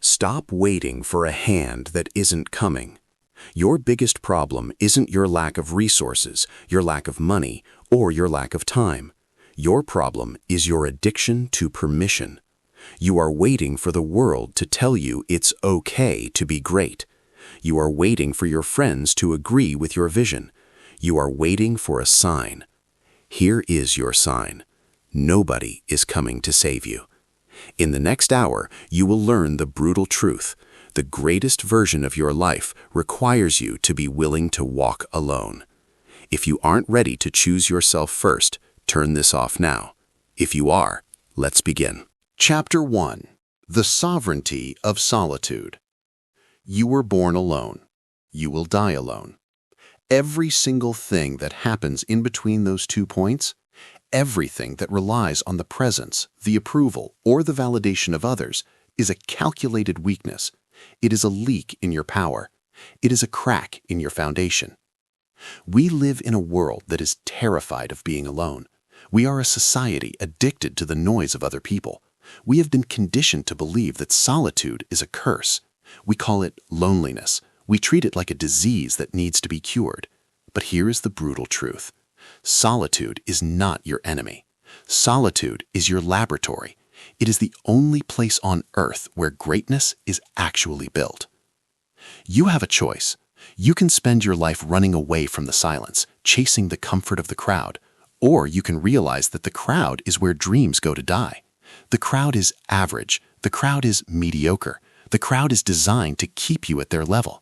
Stop waiting for a hand that isn't coming. Your biggest problem isn't your lack of resources, your lack of money, or your lack of time. Your problem is your addiction to permission. You are waiting for the world to tell you it's okay to be great. You are waiting for your friends to agree with your vision. You are waiting for a sign. Here is your sign. Nobody is coming to save you. In the next hour, you will learn the brutal truth. The greatest version of your life requires you to be willing to walk alone. If you aren't ready to choose yourself first, turn this off now. If you are, let's begin. Chapter 1. The Sovereignty of Solitude. You were born alone. You will die alone. Every single thing that happens in between those 2 points, everything that relies on the presence, the approval, or the validation of others, is a calculated weakness. It is a leak in your power. It is a crack in your foundation. We live in a world that is terrified of being alone. We are a society addicted to the noise of other people. We have been conditioned to believe that solitude is a curse. We call it loneliness. We treat it like a disease that needs to be cured. But here is the brutal truth. Solitude is not your enemy. Solitude is your laboratory. It is the only place on earth where greatness is actually built. You have a choice. You can spend your life running away from the silence, chasing the comfort of the crowd, or you can realize that the crowd is where dreams go to die. The crowd is average. The crowd is mediocre. The crowd is designed to keep you at their level.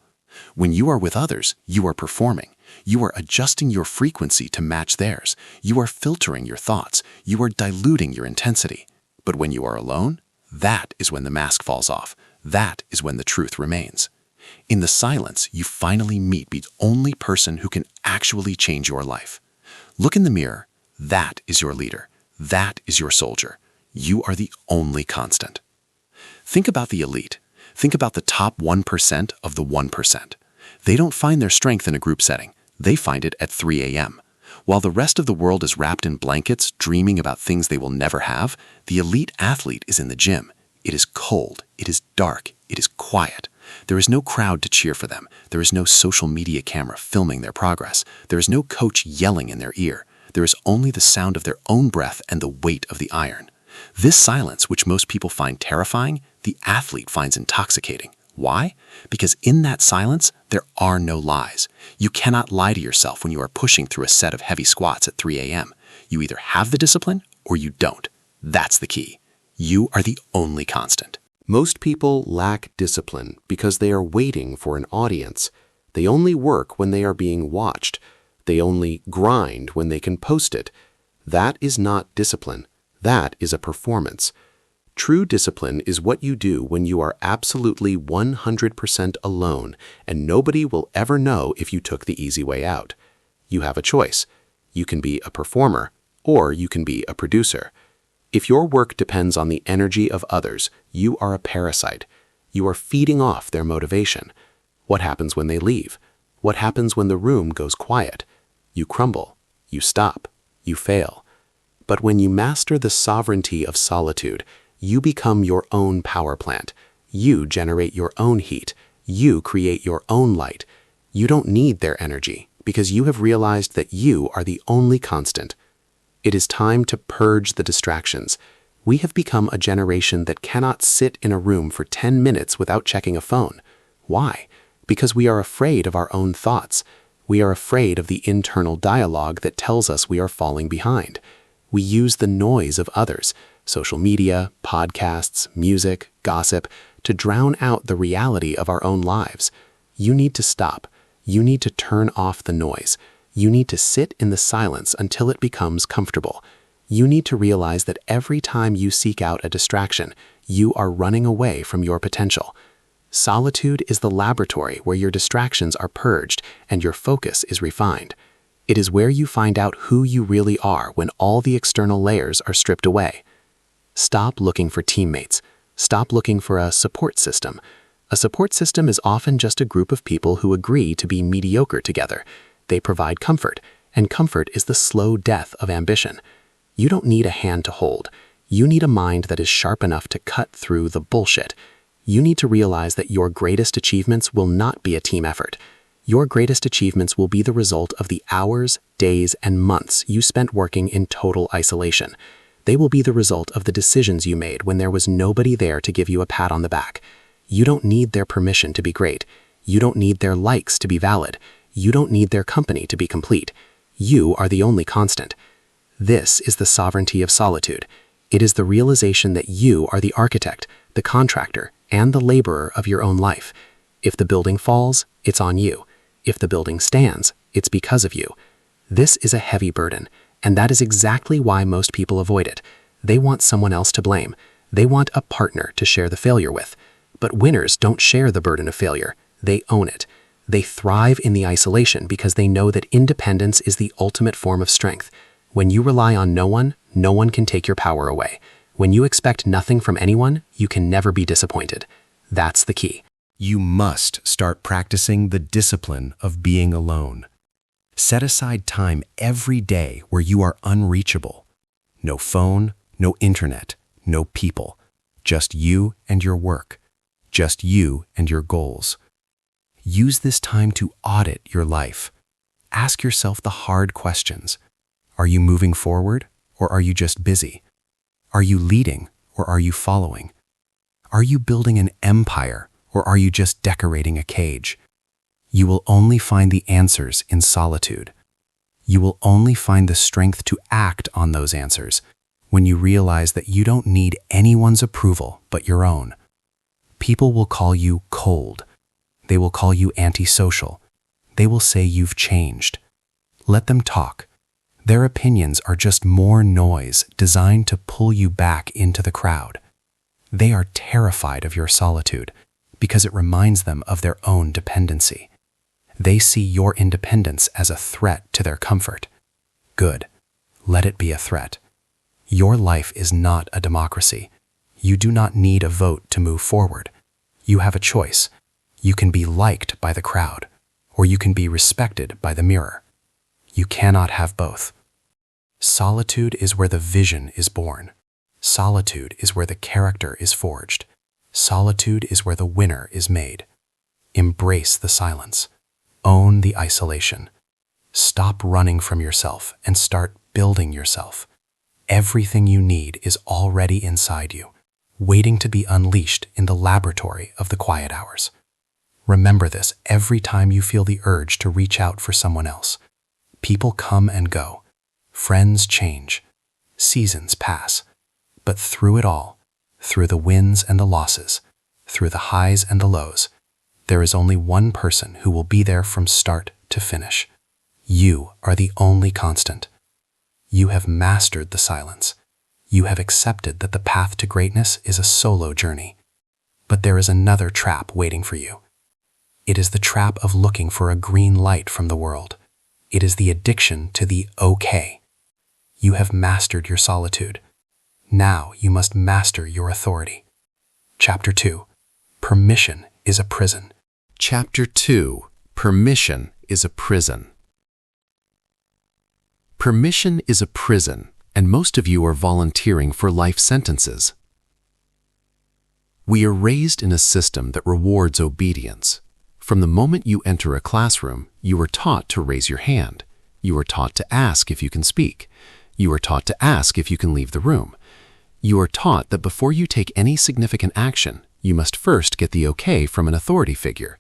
When you are with others, you are performing. You are adjusting your frequency to match theirs. You are filtering your thoughts. You are diluting your intensity. But when you are alone, that is when the mask falls off. That is when the truth remains. In the silence, you finally meet the only person who can actually change your life. Look in the mirror. That is your leader. That is your soldier. You are the only constant. Think about the elite. Think about the top 1% of the 1%. They don't find their strength in a group setting. They find it at 3 a.m. While the rest of the world is wrapped in blankets, dreaming about things they will never have, the elite athlete is in the gym. It is cold. It is dark. It is quiet. There is no crowd to cheer for them. There is no social media camera filming their progress. There is no coach yelling in their ear. There is only the sound of their own breath and the weight of the iron. This silence, which most people find terrifying, the athlete finds intoxicating. Why? Because in that silence, there are no lies. You cannot lie to yourself when you are pushing through a set of heavy squats at 3 a.m. You either have the discipline or you don't. That's the key. You are the only constant. Most people lack discipline because they are waiting for an audience. They only work when they are being watched. They only grind when they can post it. That is not discipline. That is a performance. True discipline is what you do when you are absolutely 100% alone and nobody will ever know if you took the easy way out. You have a choice. You can be a performer or you can be a producer. If your work depends on the energy of others, you are a parasite. You are feeding off their motivation. What happens when they leave? What happens when the room goes quiet? You crumble. You stop. You fail. But when you master the sovereignty of solitude, you become your own power plant. You generate your own heat. You create your own light. You don't need their energy because you have realized that you are the only constant. It is time to purge the distractions. We have become a generation that cannot sit in a room for 10 minutes without checking a phone. Why? Because we are afraid of our own thoughts. We are afraid of the internal dialogue that tells us we are falling behind. We use the noise of others, social media, podcasts, music, gossip, to drown out the reality of our own lives. You need to stop. You need to turn off the noise. You need to sit in the silence until it becomes comfortable. You need to realize that every time you seek out a distraction, you are running away from your potential. Solitude is the laboratory where your distractions are purged and your focus is refined. It is where you find out who you really are when all the external layers are stripped away. Stop looking for teammates. Stop looking for a support system. A support system is often just a group of people who agree to be mediocre together. They provide comfort, and comfort is the slow death of ambition. You don't need a hand to hold. You need a mind that is sharp enough to cut through the bullshit. You need to realize that your greatest achievements will not be a team effort. Your greatest achievements will be the result of the hours, days, and months you spent working in total isolation. They will be the result of the decisions you made when there was nobody there to give you a pat on the back. You don't need their permission to be great. You don't need their likes to be valid. You don't need their company to be complete. You are the only constant. This is the sovereignty of solitude. It is the realization that you are the architect, the contractor, and the laborer of your own life. If the building falls, it's on you. If the building stands, it's because of you. This is a heavy burden, and that is exactly why most people avoid it. They want someone else to blame. They want a partner to share the failure with. But winners don't share the burden of failure. They own it. They thrive in the isolation because they know that independence is the ultimate form of strength. When you rely on no one can take your power away. When you expect nothing from anyone, you can never be disappointed. That's the key. You must start practicing the discipline of being alone. Set aside time every day where you are unreachable. No phone, no internet, no people. Just you and your work. Just you and your goals. Use this time to audit your life. Ask yourself the hard questions. Are you moving forward, or are you just busy? Are you leading, or are you following? Are you building an empire, or are you just decorating a cage? You will only find the answers in solitude. You will only find the strength to act on those answers when you realize that you don't need anyone's approval but your own. People will call you cold. They will call you antisocial. They will say you've changed. Let them talk. Their opinions are just more noise designed to pull you back into the crowd. They are terrified of your solitude because it reminds them of their own dependency. They see your independence as a threat to their comfort. Good. Let it be a threat. Your life is not a democracy. You do not need a vote to move forward. You have a choice. You can be liked by the crowd, or you can be respected by the mirror. You cannot have both. Solitude is where the vision is born. Solitude is where the character is forged. Solitude is where the winner is made. Embrace the silence. Own the isolation. Stop running from yourself and start building yourself. Everything you need is already inside you, waiting to be unleashed in the laboratory of the quiet hours. Remember this every time you feel the urge to reach out for someone else. People come and go. Friends change. Seasons pass. But through it all, through the wins and the losses, through the highs and the lows, there is only one person who will be there from start to finish. You are the only constant. You have mastered the silence. You have accepted that the path to greatness is a solo journey. But there is another trap waiting for you. It is the trap of looking for a green light from the world. It is the addiction to the okay. You have mastered your solitude. Now you must master your authority. Chapter 2. Permission is a prison. Chapter 2. Permission is a prison. Permission is a prison, and most of you are volunteering for life sentences. We are raised in a system that rewards obedience. From the moment you enter a classroom, you are taught to raise your hand. You are taught to ask if you can speak. You are taught to ask if you can leave the room. You are taught that before you take any significant action, you must first get the okay from an authority figure.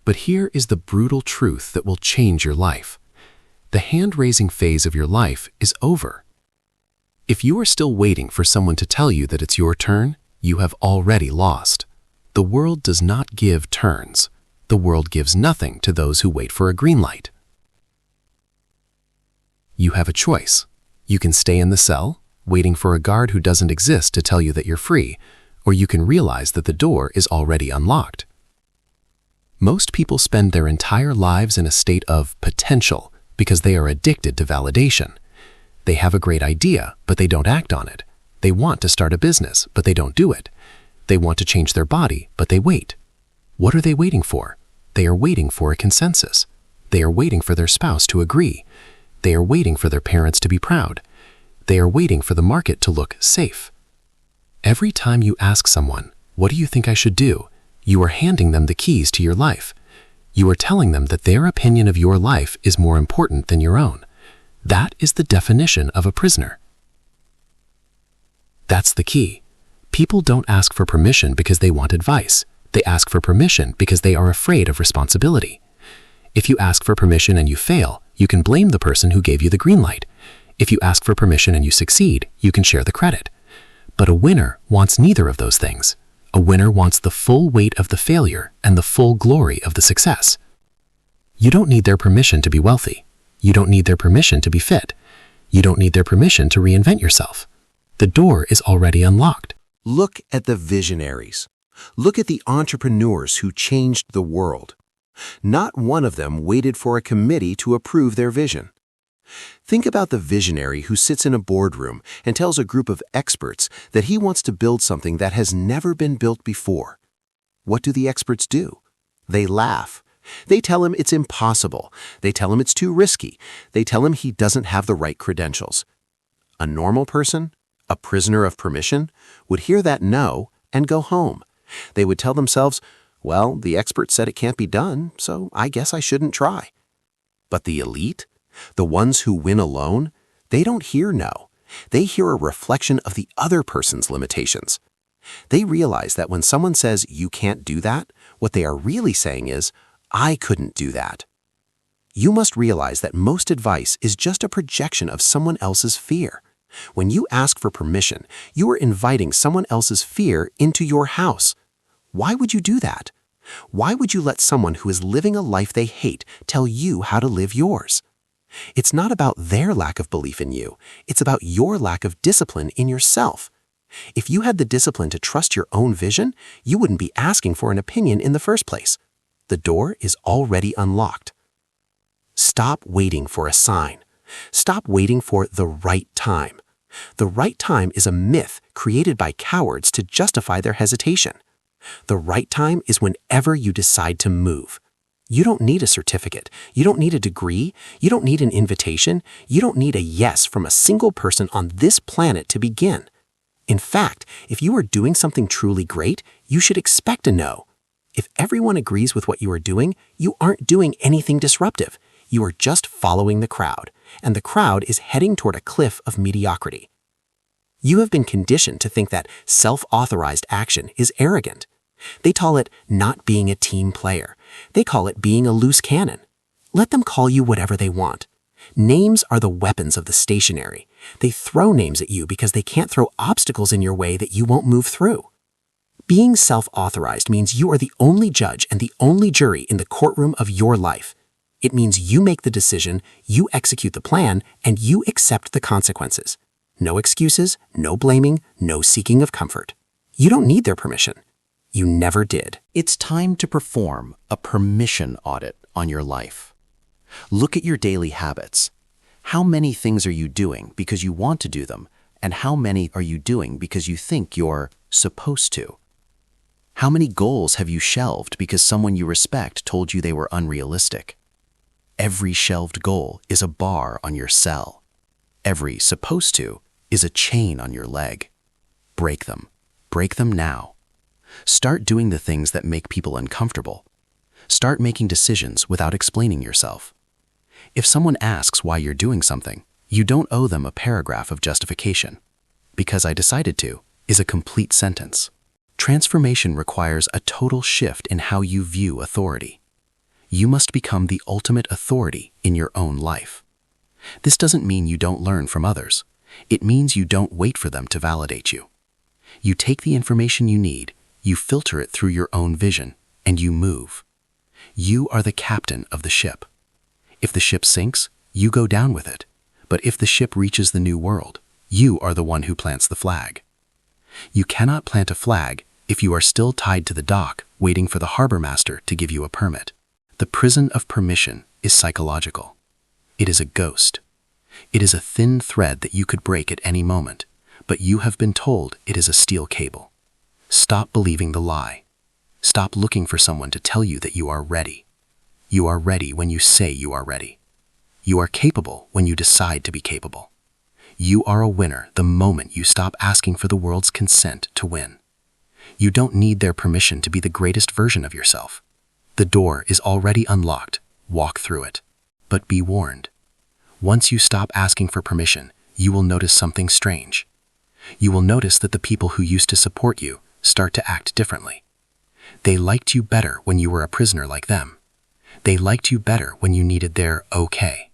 But here is the brutal truth that will change your life. The hand-raising phase of your life is over. If you are still waiting for someone to tell you that it's your turn, you have already lost. The world does not give turns. The world gives nothing to those who wait for a green light. You have a choice. You can stay in the cell, waiting for a guard who doesn't exist to tell you that you're free, or you can realize that the door is already unlocked. Most people spend their entire lives in a state of potential because they are addicted to validation. They have a great idea, but they don't act on it. They want to start a business, but they don't do it. They want to change their body, but they wait. What are they waiting for? They are waiting for a consensus. They are waiting for their spouse to agree. They are waiting for their parents to be proud. They are waiting for the market to look safe. Every time you ask someone, What do you think I should do? You are handing them the keys to your life. You are telling them that their opinion of your life is more important than your own. That is the definition of a prisoner. That's the key. People don't ask for permission because they want advice. They ask for permission because they are afraid of responsibility. If you ask for permission and you fail, you can blame the person who gave you the green light. If you ask for permission and you succeed, you can share the credit. But a winner wants neither of those things. A winner wants the full weight of the failure and the full glory of the success. You don't need their permission to be wealthy. You don't need their permission to be fit. You don't need their permission to reinvent yourself. The door is already unlocked. Look at the visionaries. Look at the entrepreneurs who changed the world. Not one of them waited for a committee to approve their vision. Think about the visionary who sits in a boardroom and tells a group of experts that he wants to build something that has never been built before. What do the experts do? They laugh. They tell him it's impossible. They tell him it's too risky. They tell him he doesn't have the right credentials. A normal person, a prisoner of permission, would hear that no and go home. They would tell themselves, well, the expert said it can't be done, so I guess I shouldn't try. But the elite, the ones who win alone, they don't hear no. They hear a reflection of the other person's limitations. They realize that when someone says you can't do that, what they are really saying is, I couldn't do that. You must realize that most advice is just a projection of someone else's fear. When you ask for permission, you are inviting someone else's fear into your house. Why would you do that? Why would you let someone who is living a life they hate tell you how to live yours? It's not about their lack of belief in you. It's about your lack of discipline in yourself. If you had the discipline to trust your own vision, you wouldn't be asking for an opinion in the first place. The door is already unlocked. Stop waiting for a sign. Stop waiting for the right time. The right time is a myth created by cowards to justify their hesitation. The right time is whenever you decide to move. You don't need a certificate. You don't need a degree. You don't need an invitation. You don't need a yes from a single person on this planet to begin. In fact, if you are doing something truly great, you should expect a no. If everyone agrees with what you are doing, you aren't doing anything disruptive. You are just following the crowd, and the crowd is heading toward a cliff of mediocrity. You have been conditioned to think that self-authorized action is arrogant. They call it not being a team player. They call it being a loose cannon. Let them call you whatever they want. Names are the weapons of the stationary. They throw names at you because they can't throw obstacles in your way that you won't move through. Being self-authorized means you are the only judge and the only jury in the courtroom of your life. It means you make the decision, you execute the plan, and you accept the consequences. No excuses, no blaming, no seeking of comfort. You don't need their permission. You never did. It's time to perform a permission audit on your life. Look at your daily habits. How many things are you doing because you want to do them, and how many are you doing because you think you're supposed to? How many goals have you shelved because someone you respect told you they were unrealistic? Every shelved goal is a bar on your cell. Every supposed to is a chain on your leg. Break them. Break them now. Start doing the things that make people uncomfortable. Start making decisions without explaining yourself. If someone asks why you're doing something, you don't owe them a paragraph of justification. Because I decided to is a complete sentence. Transformation requires a total shift in how you view authority. You must become the ultimate authority in your own life. This doesn't mean you don't learn from others. It means you don't wait for them to validate you. You take the information you need, you filter it through your own vision, and you move. You are the captain of the ship. If the ship sinks, you go down with it. But if the ship reaches the new world, you are the one who plants the flag. You cannot plant a flag if you are still tied to the dock, waiting for the harbor master to give you a permit. The prison of permission is psychological. It is a ghost. It is a thin thread that you could break at any moment, but you have been told it is a steel cable. Stop believing the lie. Stop looking for someone to tell you that you are ready. You are ready when you say you are ready. You are capable when you decide to be capable. You are a winner the moment you stop asking for the world's consent to win. You don't need their permission to be the greatest version of yourself. The door is already unlocked. Walk through it. But be warned. Once you stop asking for permission, you will notice something strange. You will notice that the people who used to support you start to act differently. They liked you better when you were a prisoner like them. They liked you better when you needed their okay.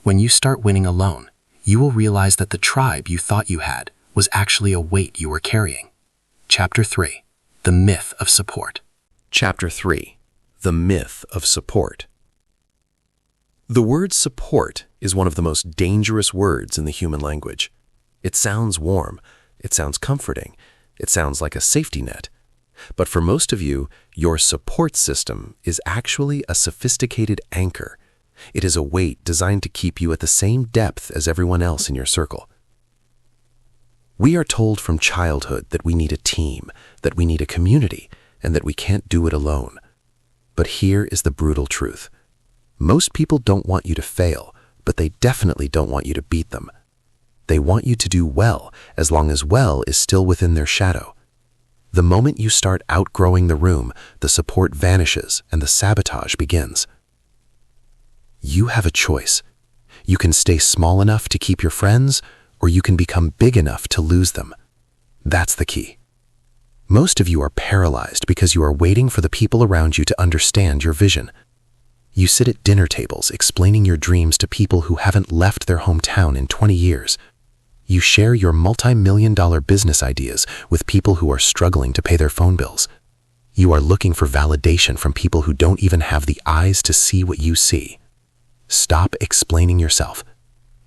When you start winning alone, you will realize that the tribe you thought you had was actually a weight you were carrying. Chapter 3. The Myth of Support. Chapter 3. The Myth of Support. The word support is one of the most dangerous words in the human language. It sounds warm, it sounds comforting, it sounds like a safety net. But for most of you, your support system is actually a sophisticated anchor. It is a weight designed to keep you at the same depth as everyone else in your circle. We are told from childhood that we need a team, that we need a community, and that we can't do it alone. But here is the brutal truth. Most people don't want you to fail, but they definitely don't want you to beat them. They want you to do well, as long as well is still within their shadow. The moment you start outgrowing the room, the support vanishes and the sabotage begins. You have a choice. You can stay small enough to keep your friends, or you can become big enough to lose them. That's the key. Most of you are paralyzed because you are waiting for the people around you to understand your vision. You sit at dinner tables explaining your dreams to people who haven't left their hometown in 20 years. You share your multi-million-dollar business ideas with people who are struggling to pay their phone bills. You are looking for validation from people who don't even have the eyes to see what you see. Stop explaining yourself.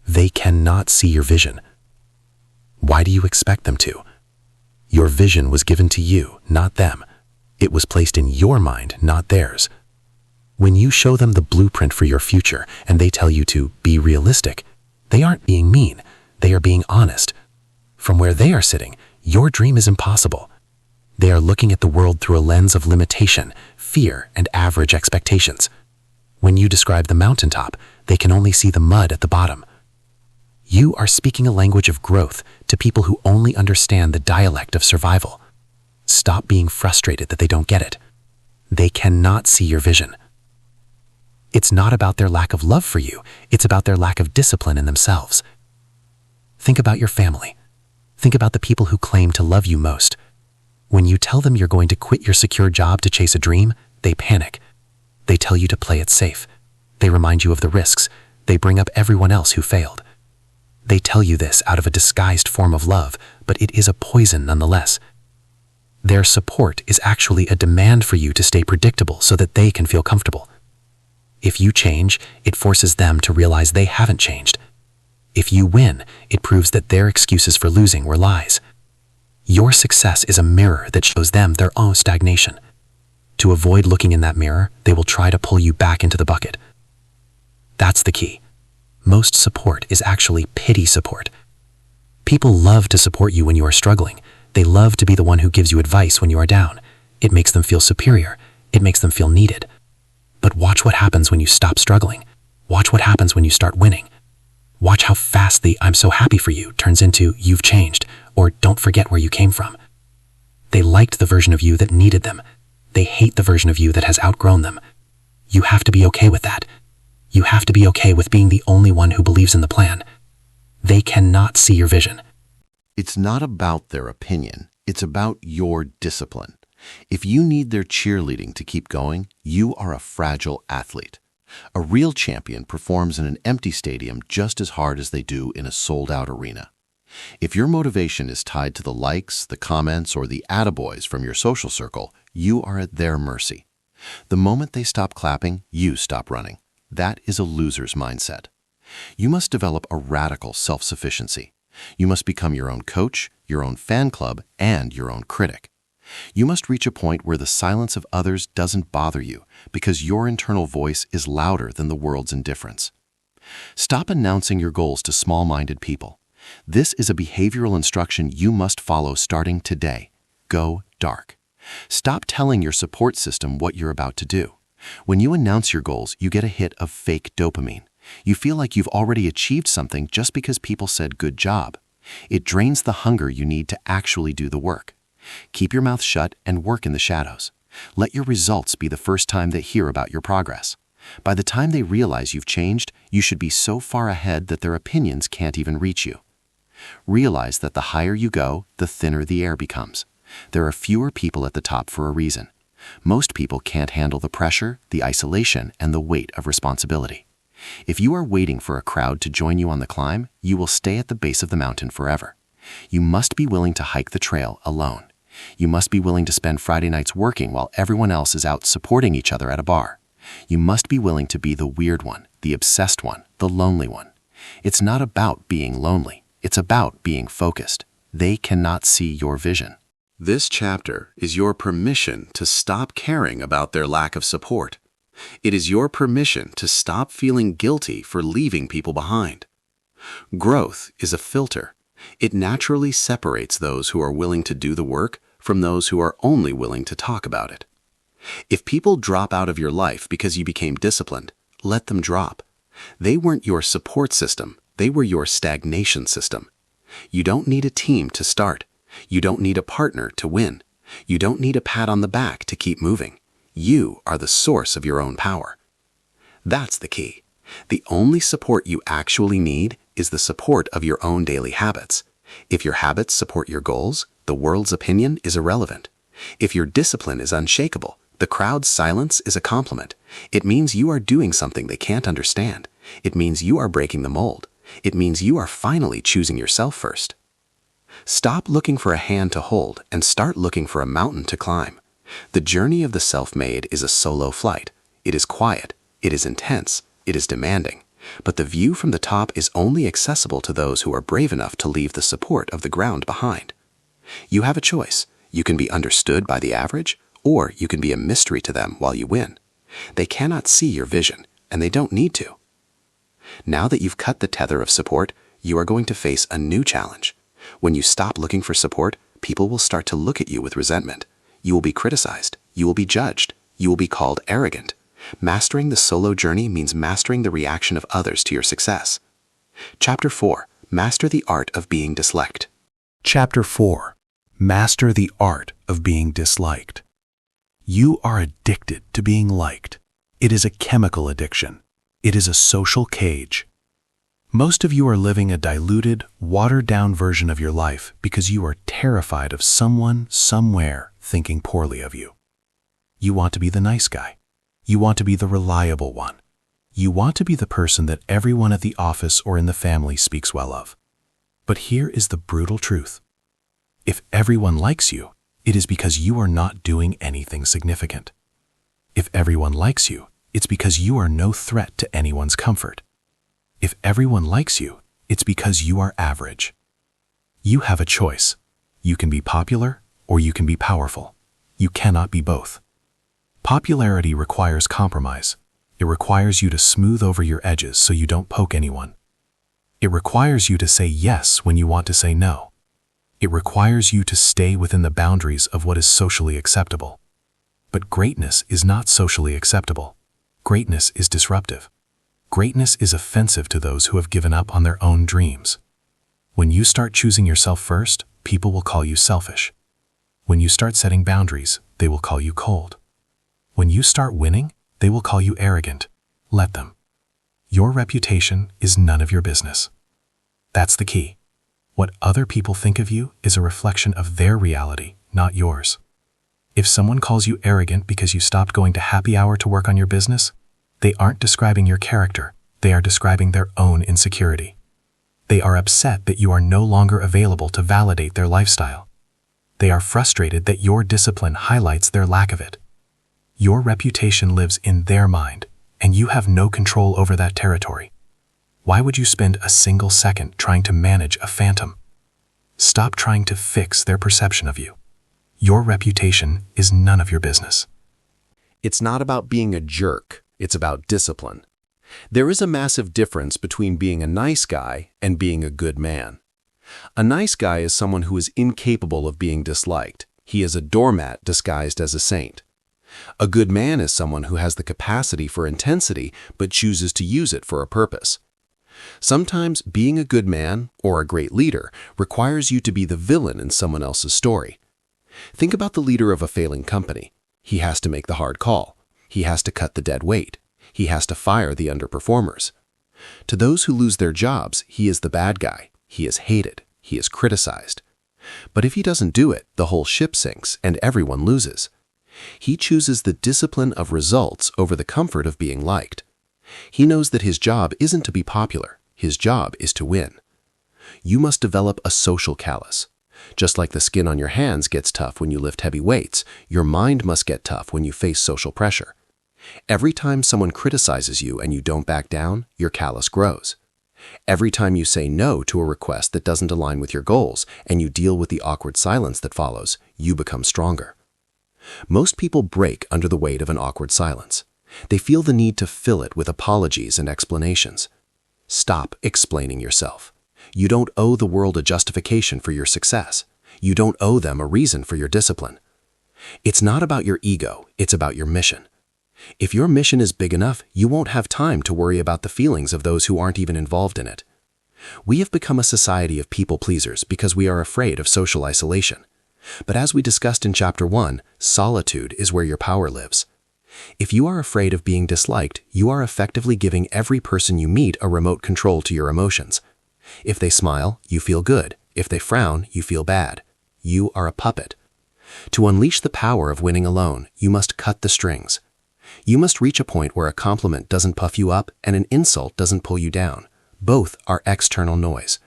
They cannot see your vision. Why do you expect them to? Your vision was given to you, not them. It was placed in your mind, not theirs. When you show them the blueprint for your future and they tell you to be realistic, they aren't being mean, they are being honest. From where they are sitting, your dream is impossible. They are looking at the world through a lens of limitation, fear, and average expectations. When you describe the mountaintop, they can only see the mud at the bottom. You are speaking a language of growth to people who only understand the dialect of survival. Stop being frustrated that they don't get it. They cannot see your vision. It's not about their lack of love for you, it's about their lack of discipline in themselves. Think about your family. Think about the people who claim to love you most. When you tell them you're going to quit your secure job to chase a dream, they panic. They tell you to play it safe. They remind you of the risks. They bring up everyone else who failed. They tell you this out of a disguised form of love, but it is a poison nonetheless. Their support is actually a demand for you to stay predictable so that they can feel comfortable. If you change, it forces them to realize they haven't changed. If you win, it proves that their excuses for losing were lies. Your success is a mirror that shows them their own stagnation. To avoid looking in that mirror, they will try to pull you back into the bucket. That's the key. Most support is actually pity support. People love to support you when you are struggling. They love to be the one who gives you advice when you are down. It makes them feel superior. It makes them feel needed. But watch what happens when you stop struggling. Watch what happens when you start winning. Watch how fast the "I'm so happy for you" turns into "you've changed" or "don't forget where you came from." They liked the version of you that needed them. They hate the version of you that has outgrown them. You have to be okay with that. You have to be okay with being the only one who believes in the plan. They cannot see your vision. It's not about their opinion. It's about your discipline. If you need their cheerleading to keep going, you are a fragile athlete. A real champion performs in an empty stadium just as hard as they do in a sold-out arena. If your motivation is tied to the likes, the comments, or the attaboys from your social circle, you are at their mercy. The moment they stop clapping, you stop running. That is a loser's mindset. You must develop a radical self-sufficiency. You must become your own coach, your own fan club, and your own critic. You must reach a point where the silence of others doesn't bother you because your internal voice is louder than the world's indifference. Stop announcing your goals to small-minded people. This is a behavioral instruction you must follow starting today. Go dark. Stop telling your support system what you're about to do. When you announce your goals, you get a hit of fake dopamine. You feel like you've already achieved something just because people said good job. It drains the hunger you need to actually do the work. Keep your mouth shut and work in the shadows. Let your results be the first time they hear about your progress. By the time they realize you've changed, you should be so far ahead that their opinions can't even reach you. Realize that the higher you go, the thinner the air becomes. There are fewer people at the top for a reason. Most people can't handle the pressure, the isolation, and the weight of responsibility. If you are waiting for a crowd to join you on the climb, you will stay at the base of the mountain forever. You must be willing to hike the trail alone. You must be willing to spend Friday nights working while everyone else is out supporting each other at a bar. You must be willing to be the weird one, the obsessed one, the lonely one. It's not about being lonely. It's about being focused. They cannot see your vision. This chapter is your permission to stop caring about their lack of support. It is your permission to stop feeling guilty for leaving people behind. Growth is a filter. It naturally separates those who are willing to do the work from those who are only willing to talk about it. If people drop out of your life because you became disciplined, let them drop. They weren't your support system. They were your stagnation system. You don't need a team to start. You don't need a partner to win. You don't need a pat on the back to keep moving. You are the source of your own power. That's the key. The only support you actually need is the support of your own daily habits. If your habits support your goals, the world's opinion is irrelevant. If your discipline is unshakable, the crowd's silence is a compliment. It means you are doing something they can't understand. It means you are breaking the mold. It means you are finally choosing yourself first. Stop looking for a hand to hold and start looking for a mountain to climb. The journey of the self-made is a solo flight. It is quiet. It is intense. It is demanding. But the view from the top is only accessible to those who are brave enough to leave the support of the ground behind. You have a choice. You can be understood by the average, or you can be a mystery to them while you win. They cannot see your vision, and they don't need to. Now that you've cut the tether of support, you are going to face a new challenge. When you stop looking for support, people will start to look at you with resentment. You will be criticized. You will be judged. You will be called arrogant. Mastering the solo journey means mastering the reaction of others to your success. Chapter 4. Master the Art of Being Disliked. Chapter 4. Master the Art of Being Disliked. You are addicted to being liked. It is a chemical addiction. It is a social cage. Most of you are living a diluted, watered-down version of your life because you are terrified of someone, somewhere, thinking poorly of you. You want to be the nice guy. You want to be the reliable one. You want to be the person that everyone at the office or in the family speaks well of. But here is the brutal truth. If everyone likes you, it is because you are not doing anything significant. If everyone likes you, it's because you are no threat to anyone's comfort. If everyone likes you, it's because you are average. You have a choice. You can be popular or you can be powerful. You cannot be both. Popularity requires compromise. It requires you to smooth over your edges so you don't poke anyone. It requires you to say yes when you want to say no. It requires you to stay within the boundaries of what is socially acceptable. But greatness is not socially acceptable. Greatness is disruptive. Greatness is offensive to those who have given up on their own dreams. When you start choosing yourself first, people will call you selfish. When you start setting boundaries, they will call you cold. When you start winning, they will call you arrogant. Let them. Your reputation is none of your business. That's the key. What other people think of you is a reflection of their reality, not yours. If someone calls you arrogant because you stopped going to happy hour to work on your business, they aren't describing your character, they are describing their own insecurity. They are upset that you are no longer available to validate their lifestyle. They are frustrated that your discipline highlights their lack of it. Your reputation lives in their mind, and you have no control over that territory. Why would you spend a single second trying to manage a phantom? Stop trying to fix their perception of you. Your reputation is none of your business. It's not about being a jerk. It's about discipline. There is a massive difference between being a nice guy and being a good man. A nice guy is someone who is incapable of being disliked. He is a doormat disguised as a saint. A good man is someone who has the capacity for intensity but chooses to use it for a purpose. Sometimes being a good man or a great leader requires you to be the villain in someone else's story. Think about the leader of a failing company. He has to make the hard call. He has to cut the dead weight. He has to fire the underperformers. To those who lose their jobs, he is the bad guy. He is hated. He is criticized. But if he doesn't do it, the whole ship sinks and everyone loses. He chooses the discipline of results over the comfort of being liked. He knows that his job isn't to be popular. His job is to win. You must develop a social callus. Just like the skin on your hands gets tough when you lift heavy weights, your mind must get tough when you face social pressure. Every time someone criticizes you and you don't back down, your callus grows. Every time you say no to a request that doesn't align with your goals and you deal with the awkward silence that follows, you become stronger. Most people break under the weight of an awkward silence. They feel the need to fill it with apologies and explanations. Stop explaining yourself. You don't owe the world a justification for your success. You don't owe them a reason for your discipline. It's not about your ego, it's about your mission. If your mission is big enough, you won't have time to worry about the feelings of those who aren't even involved in it. We have become a society of people pleasers because we are afraid of social isolation. But as we discussed in Chapter 1, solitude is where your power lives. If you are afraid of being disliked, you are effectively giving every person you meet a remote control to your emotions. If they smile, you feel good. If they frown, you feel bad. You are a puppet. To unleash the power of winning alone, you must cut the strings. You must reach a point where a compliment doesn't puff you up and an insult doesn't pull you down. Both are external noise.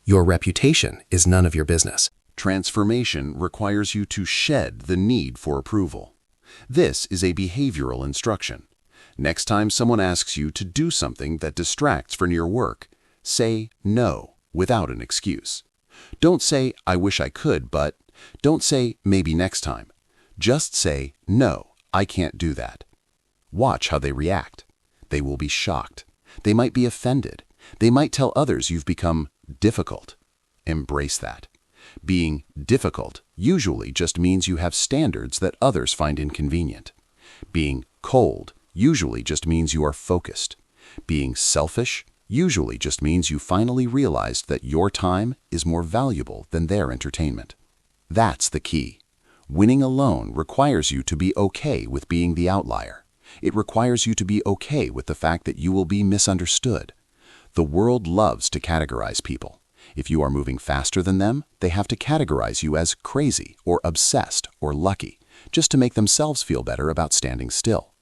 Your reputation is none of your business. Transformation requires you to shed the need for approval. This is a behavioral instruction. Next time someone asks you to do something that distracts from your work, say no without an excuse. Don't say, "I wish I could, but..." Don't say, "maybe next time." Just say, "No, I can't do that." Watch how they react. They will be shocked. They might be offended. They might tell others you've become difficult. Embrace that. Being difficult usually just means you have standards that others find inconvenient. Being cold usually just means you are focused. Being selfish usually just means you finally realized that your time is more valuable than their entertainment. That's the key. Winning alone requires you to be okay with being the outlier. It requires you to be okay with the fact that you will be misunderstood. The world loves to categorize people. If you are moving faster than them, they have to categorize you as crazy or obsessed or lucky, just to make themselves feel better about standing still.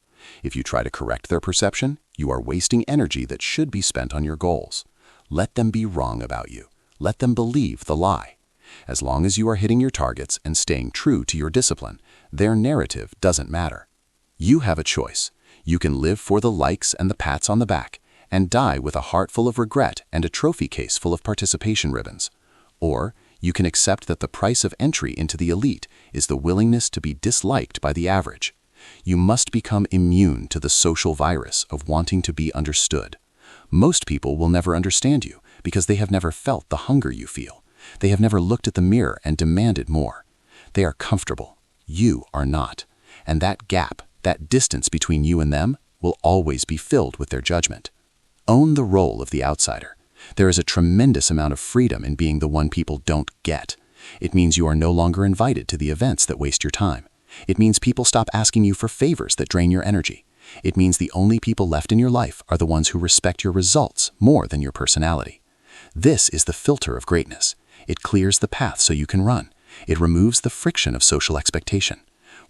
If you try to correct their perception, you are wasting energy that should be spent on your goals. Let them be wrong about you. Let them believe the lie. As long as you are hitting your targets and staying true to your discipline, their narrative doesn't matter. You have a choice. You can live for the likes and the pats on the back and die with a heart full of regret and a trophy case full of participation ribbons. Or you can accept that the price of entry into the elite is the willingness to be disliked by the average. You must become immune to the social virus of wanting to be understood. Most people will never understand you because they have never felt the hunger you feel. They have never looked at the mirror and demanded more. They are comfortable. You are not. And that gap, that distance between you and them, will always be filled with their judgment. Own the role of the outsider. There is a tremendous amount of freedom in being the one people don't get. It means you are no longer invited to the events that waste your time. It means people stop asking you for favors that drain your energy. It means the only people left in your life are the ones who respect your results more than your personality. This is the filter of greatness. It clears the path so you can run. It removes the friction of social expectation.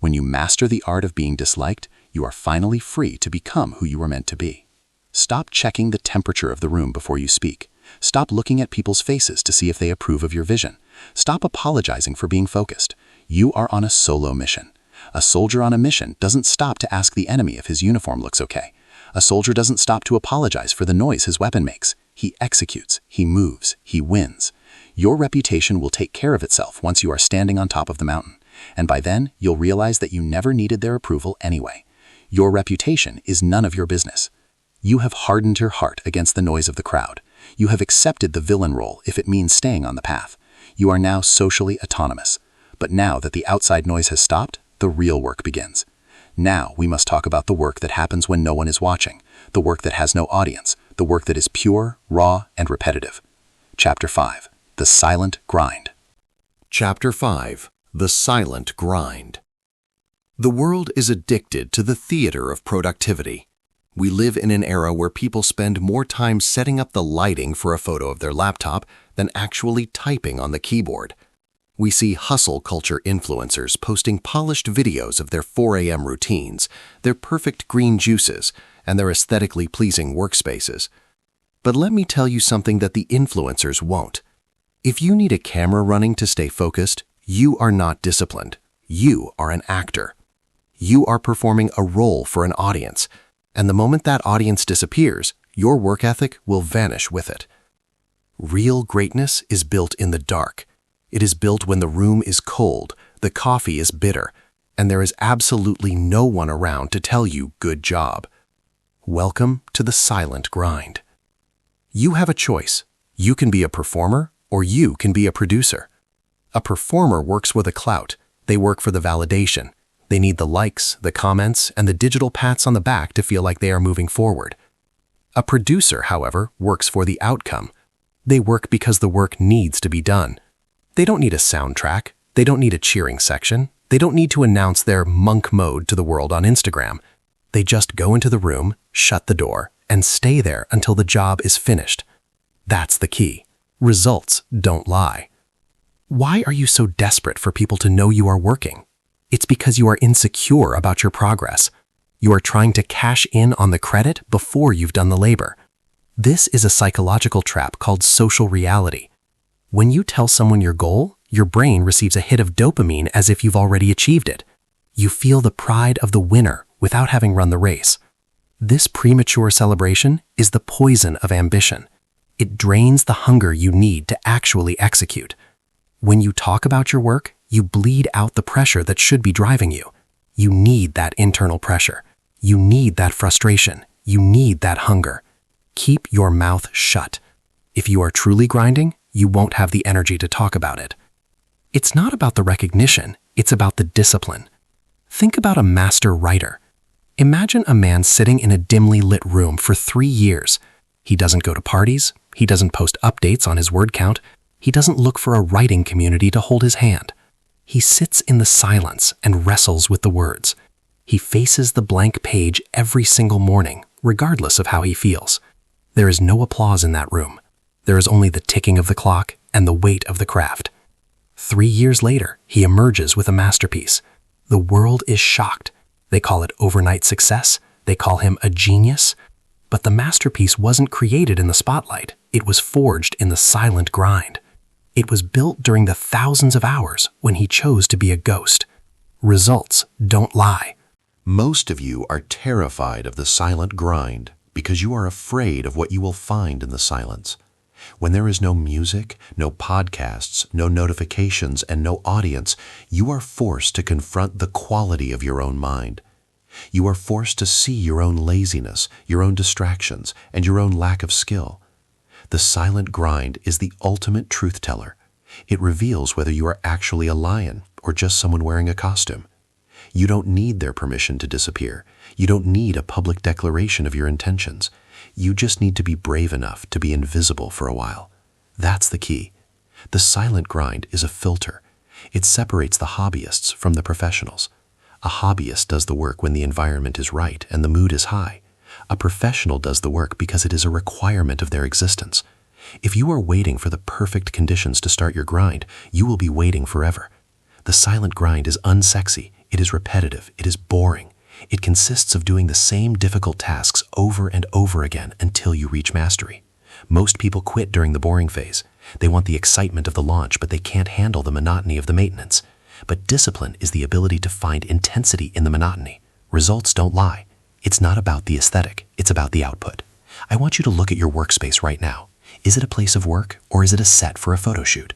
When you master the art of being disliked, you are finally free to become who you were meant to be. Stop checking the temperature of the room before you speak. Stop looking at people's faces to see if they approve of your vision. Stop apologizing for being focused. You are on a solo mission. A soldier on a mission doesn't stop to ask the enemy if his uniform looks okay. A soldier doesn't stop to apologize for the noise his weapon makes. He executes, he moves, he wins. Your reputation will take care of itself once you are standing on top of the mountain. And by then, you'll realize that you never needed their approval anyway. Your reputation is none of your business. You have hardened your heart against the noise of the crowd. You have accepted the villain role if it means staying on the path. You are now socially autonomous. But now that the outside noise has stopped, the real work begins. Now we must talk about the work that happens when no one is watching, the work that has no audience, the work that is pure, raw, and repetitive. Chapter 5. The Silent Grind. Chapter 5. The silent grind. The world is addicted to the theater of productivity. We live in an era where people spend more time setting up the lighting for a photo of their laptop than actually typing on the keyboard. We see hustle culture influencers posting polished videos of their 4 a.m. routines, their perfect green juices, and their aesthetically pleasing workspaces. But let me tell you something that the influencers won't. If you need a camera running to stay focused, you are not disciplined. You are an actor. You are performing a role for an audience, and the moment that audience disappears, your work ethic will vanish with it. Real greatness is built in the dark. It is built when the room is cold, the coffee is bitter, and there is absolutely no one around to tell you good job. Welcome to the silent grind. You have a choice. You can be a performer, or you can be a producer. A performer works with a clout. They work for the validation. They need the likes, the comments, and the digital pats on the back to feel like they are moving forward. A producer, however, works for the outcome. They work because the work needs to be done. They don't need a soundtrack. They don't need a cheering section. They don't need to announce their monk mode to the world on Instagram. They just go into the room, shut the door, and stay there until the job is finished. That's the key. Results don't lie. Why are you so desperate for people to know you are working? It's because you are insecure about your progress. You are trying to cash in on the credit before you've done the labor. This is a psychological trap called social reality. When you tell someone your goal, your brain receives a hit of dopamine as if you've already achieved it. You feel the pride of the winner without having run the race. This premature celebration is the poison of ambition. It drains the hunger you need to actually execute. When you talk about your work, you bleed out the pressure that should be driving you. You need that internal pressure. You need that frustration. You need that hunger. Keep your mouth shut. If you are truly grinding, you won't have the energy to talk about it. It's not about the recognition, it's about the discipline. Think about a master writer. Imagine a man sitting in a dimly lit room for 3 years. He doesn't go to parties, he doesn't post updates on his word count, he doesn't look for a writing community to hold his hand. He sits in the silence and wrestles with the words. He faces the blank page every single morning, regardless of how he feels. There is no applause in that room. There is only the ticking of the clock and the weight of the craft. 3 years later, he emerges with a masterpiece. The world is shocked. They call it overnight success. They call him a genius. But the masterpiece wasn't created in the spotlight. It was forged in the silent grind. It was built during the thousands of hours when he chose to be a ghost. Results don't lie. Most of you are terrified of the silent grind because you are afraid of what you will find in the silence. When there is no music, no podcasts, no notifications, and no audience, you are forced to confront the quality of your own mind. You are forced to see your own laziness, your own distractions, and your own lack of skill. The silent grind is the ultimate truth teller. It reveals whether you are actually a lion or just someone wearing a costume. You don't need their permission to disappear. You don't need a public declaration of your intentions. You just need to be brave enough to be invisible for a while. That's the key. The silent grind is a filter. It separates the hobbyists from the professionals. A hobbyist does the work when the environment is right and the mood is high. A professional does the work because it is a requirement of their existence. If you are waiting for the perfect conditions to start your grind, you will be waiting forever. The silent grind is unsexy, it is repetitive, it is boring. It consists of doing the same difficult tasks over and over again until you reach mastery. Most people quit during the boring phase. They want the excitement of the launch, but they can't handle the monotony of the maintenance. But discipline is the ability to find intensity in the monotony. Results don't lie. It's not about the aesthetic, it's about the output. I want you to look at your workspace right now. Is it a place of work or is it a set for a photo shoot?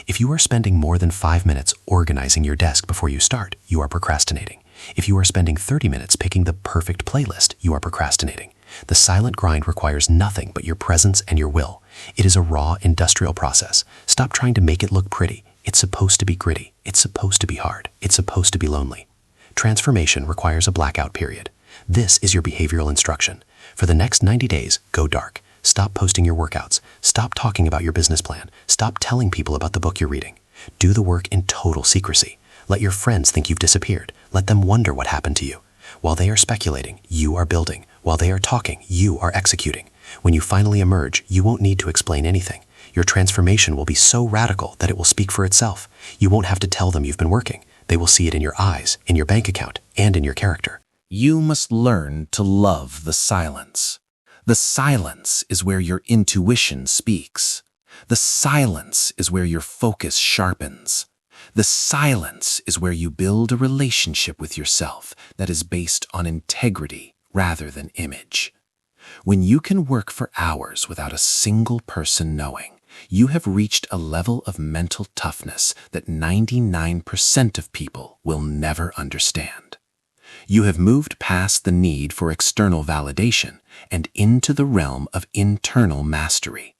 If you are spending more than 5 minutes organizing your desk before you start, you are procrastinating. If you are spending 30 minutes picking the perfect playlist, you are procrastinating. The silent grind requires nothing but your presence and your will. It is a raw industrial process. Stop trying to make it look pretty. It's supposed to be gritty. It's supposed to be hard. It's supposed to be lonely. Transformation requires a blackout period. This is your behavioral instruction. For the next 90 days, go dark. Stop posting your workouts. Stop talking about your business plan. Stop telling people about the book you're reading. Do the work in total secrecy. Let your friends think you've disappeared. Let them wonder what happened to you. While they are speculating, you are building. While they are talking, you are executing. When you finally emerge, you won't need to explain anything. Your transformation will be so radical that it will speak for itself. You won't have to tell them you've been working. They will see it in your eyes, in your bank account, and in your character. You must learn to love the silence. The silence is where your intuition speaks. The silence is where your focus sharpens. The silence is where you build a relationship with yourself that is based on integrity rather than image. When you can work for hours without a single person knowing, you have reached a level of mental toughness that 99% of people will never understand. You have moved past the need for external validation and into the realm of internal mastery.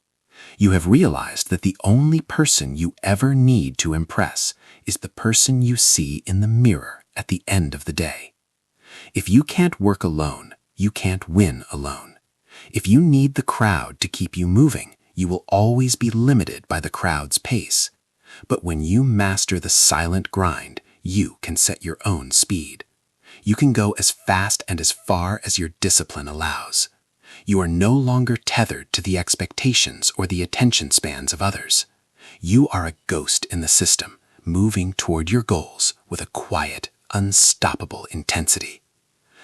You have realized that the only person you ever need to impress is the person you see in the mirror at the end of the day. If you can't work alone, you can't win alone. If you need the crowd to keep you moving, you will always be limited by the crowd's pace. But when you master the silent grind, you can set your own speed. You can go as fast and as far as your discipline allows. You are no longer tethered to the expectations or the attention spans of others. You are a ghost in the system, moving toward your goals with a quiet, unstoppable intensity.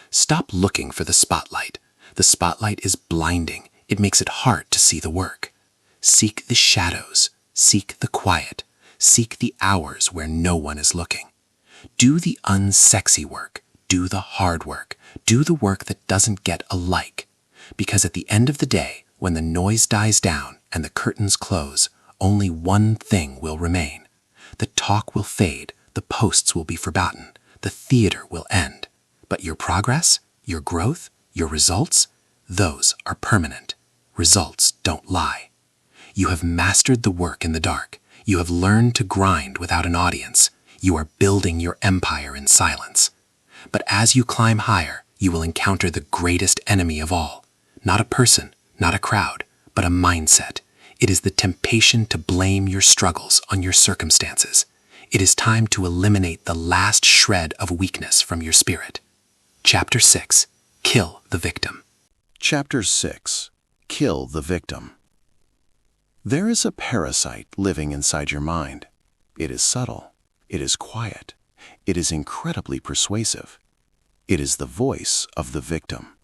Stop looking for the spotlight. The spotlight is blinding. It makes it hard to see the work. Seek the shadows. Seek the quiet. Seek the hours where no one is looking. Do the unsexy work. Do the hard work. Do the work that doesn't get a like. Because at the end of the day, when the noise dies down and the curtains close, only one thing will remain. The talk will fade, the posts will be forgotten, the theater will end. But your progress, your growth, your results, those are permanent. Results don't lie. You have mastered the work in the dark. You have learned to grind without an audience. You are building your empire in silence. But as you climb higher, you will encounter the greatest enemy of all. Not a person, not a crowd, but a mindset. It is the temptation to blame your struggles on your circumstances. It is time to eliminate the last shred of weakness from your spirit. Chapter 6. Kill the victim. Chapter 6. Kill the victim. There is a parasite living inside your mind. It is subtle. It is quiet. It is incredibly persuasive. It is the voice of the victim.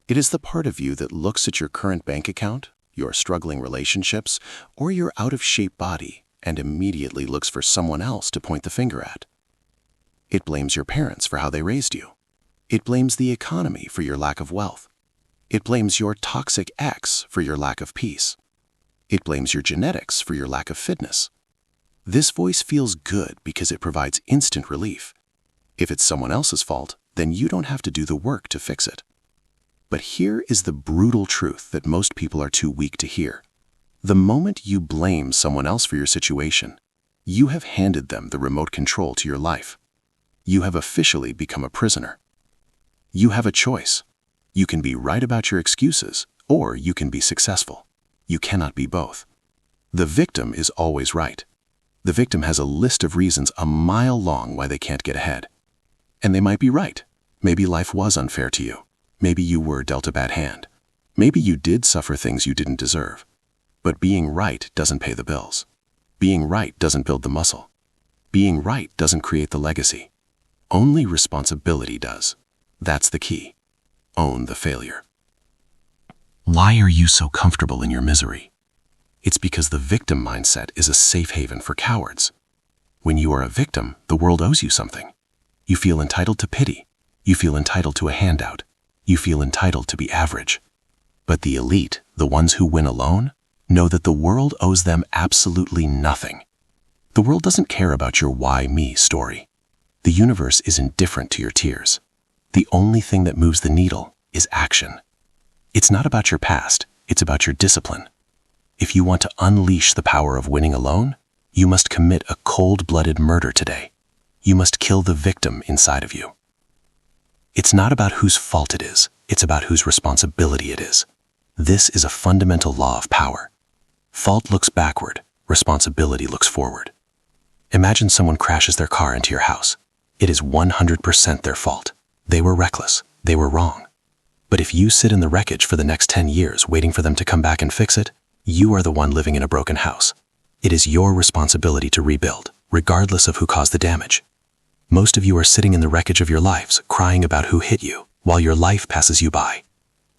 It is the part of you that looks at your current bank account, your struggling relationships, or your out-of-shape body and immediately looks for someone else to point the finger at. It blames your parents for how they raised you. It blames the economy for your lack of wealth. It blames your toxic ex for your lack of peace. It blames your genetics for your lack of fitness. This voice feels good because it provides instant relief. If it's someone else's fault, then you don't have to do the work to fix it. But here is the brutal truth that most people are too weak to hear. The moment you blame someone else for your situation, you have handed them the remote control to your life. You have officially become a prisoner. You have a choice. You can be right about your excuses, or you can be successful. You cannot be both. The victim is always right. The victim has a list of reasons a mile long why they can't get ahead. And they might be right. Maybe life was unfair to you. Maybe you were dealt a bad hand. Maybe you did suffer things you didn't deserve. But being right doesn't pay the bills. Being right doesn't build the muscle. Being right doesn't create the legacy. Only responsibility does. That's the key. Own the failure. Why are you so comfortable in your misery? It's because the victim mindset is a safe haven for cowards. When you are a victim, the world owes you something. You feel entitled to pity. You feel entitled to a handout. You feel entitled to be average. But the elite, the ones who win alone, know that the world owes them absolutely nothing. The world doesn't care about your why me story. The universe is indifferent to your tears. The only thing that moves the needle is action. It's not about your past, it's about your discipline. If you want to unleash the power of winning alone, you must commit a cold-blooded murder today. You must kill the victim inside of you. It's not about whose fault it is, it's about whose responsibility it is. This is a fundamental law of power. Fault looks backward, responsibility looks forward. Imagine someone crashes their car into your house. It is 100% their fault. They were reckless. They were wrong. But if you sit in the wreckage for the next 10 years waiting for them to come back and fix it, you are the one living in a broken house. It is your responsibility to rebuild, regardless of who caused the damage. Most of you are sitting in the wreckage of your lives, crying about who hit you, while your life passes you by.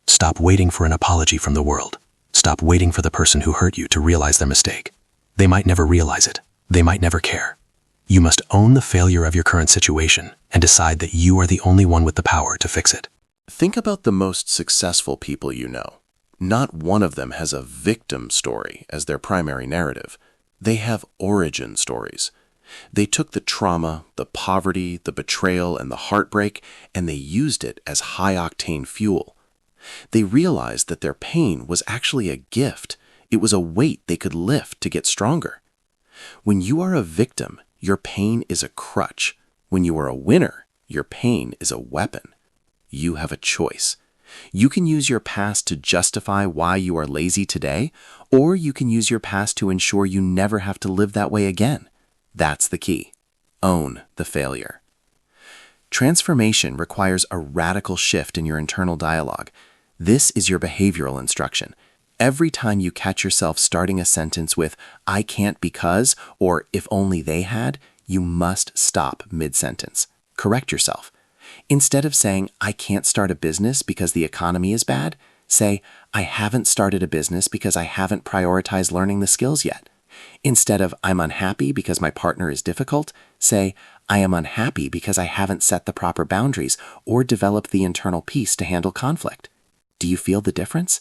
Stop waiting for an apology from the world. Stop waiting for the person who hurt you to realize their mistake. They might never realize it. They might never care. You must own the failure of your current situation and decide that you are the only one with the power to fix it. Think about the most successful people you know. Not one of them has a victim story as their primary narrative. They have origin stories. They took the trauma, the poverty, the betrayal, and the heartbreak, and they used it as high-octane fuel. They realized that their pain was actually a gift. It was a weight they could lift to get stronger. When you are a victim, your pain is a crutch. When you are a winner, your pain is a weapon. You have a choice. You can use your past to justify why you are lazy today, or you can use your past to ensure you never have to live that way again. That's the key. Own the failure. Transformation requires a radical shift in your internal dialogue. This is your behavioral instruction. Every time you catch yourself starting a sentence with, "I can't because," or "if only they had," you must stop mid-sentence. Correct yourself. Instead of saying, "I can't start a business because the economy is bad," say, "I haven't started a business because I haven't prioritized learning the skills yet." Instead of, "I'm unhappy because my partner is difficult," say, "I am unhappy because I haven't set the proper boundaries or developed the internal peace to handle conflict." Do you feel the difference?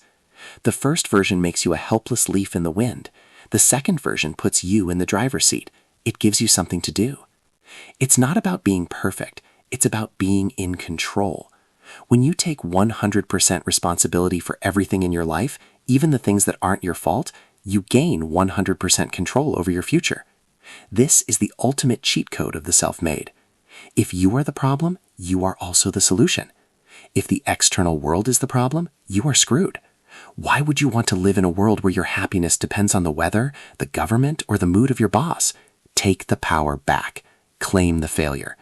The first version makes you a helpless leaf in the wind. The second version puts you in the driver's seat. It gives you something to do. It's not about being perfect. It's about being in control. When you take 100% responsibility for everything in your life, even the things that aren't your fault, you gain 100% control over your future. This is the ultimate cheat code of the self-made. If you are the problem, you are also the solution. If the external world is the problem, you are screwed. Why would you want to live in a world where your happiness depends on the weather, the government, or the mood of your boss? Take the power back. Claim the failure.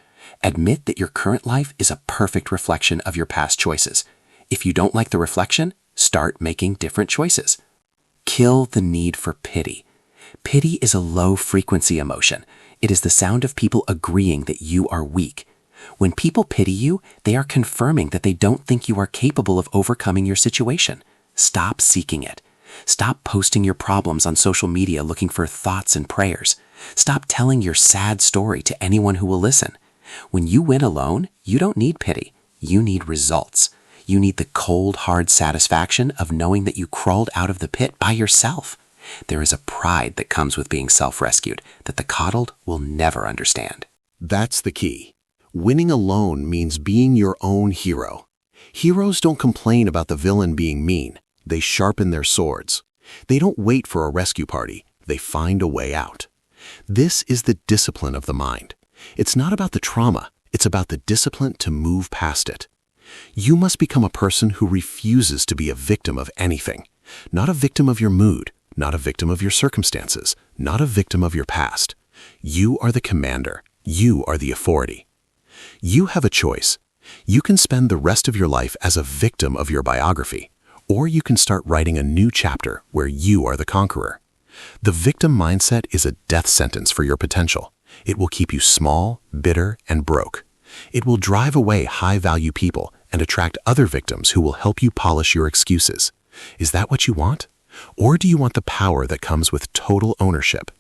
Admit that your current life is a perfect reflection of your past choices. If you don't like the reflection, start making different choices. Kill the need for pity. Pity is a low-frequency emotion. It is the sound of people agreeing that you are weak. When people pity you, they are confirming that they don't think you are capable of overcoming your situation. Stop seeking it. Stop posting your problems on social media looking for thoughts and prayers. Stop telling your sad story to anyone who will listen. When you win alone, you don't need pity. You need results. You need the cold, hard satisfaction of knowing that you crawled out of the pit by yourself. There is a pride that comes with being self-rescued that the coddled will never understand. That's the key. Winning alone means being your own hero. Heroes don't complain about the villain being mean. They sharpen their swords. They don't wait for a rescue party. They find a way out. This is the discipline of the mind. It's not about the trauma. It's about the discipline to move past it. You must become a person who refuses to be a victim of anything. Not a victim of your mood, not a victim of your circumstances, not a victim of your past. You are the commander. You are the authority. You have a choice. You can spend the rest of your life as a victim of your biography, or you can start writing a new chapter where you are the conqueror. The victim mindset is a death sentence for your potential. It will keep you small, bitter, and broke. It will drive away high-value people and attract other victims who will help you polish your excuses. Is that what you want? Or do you want the power that comes with total ownership?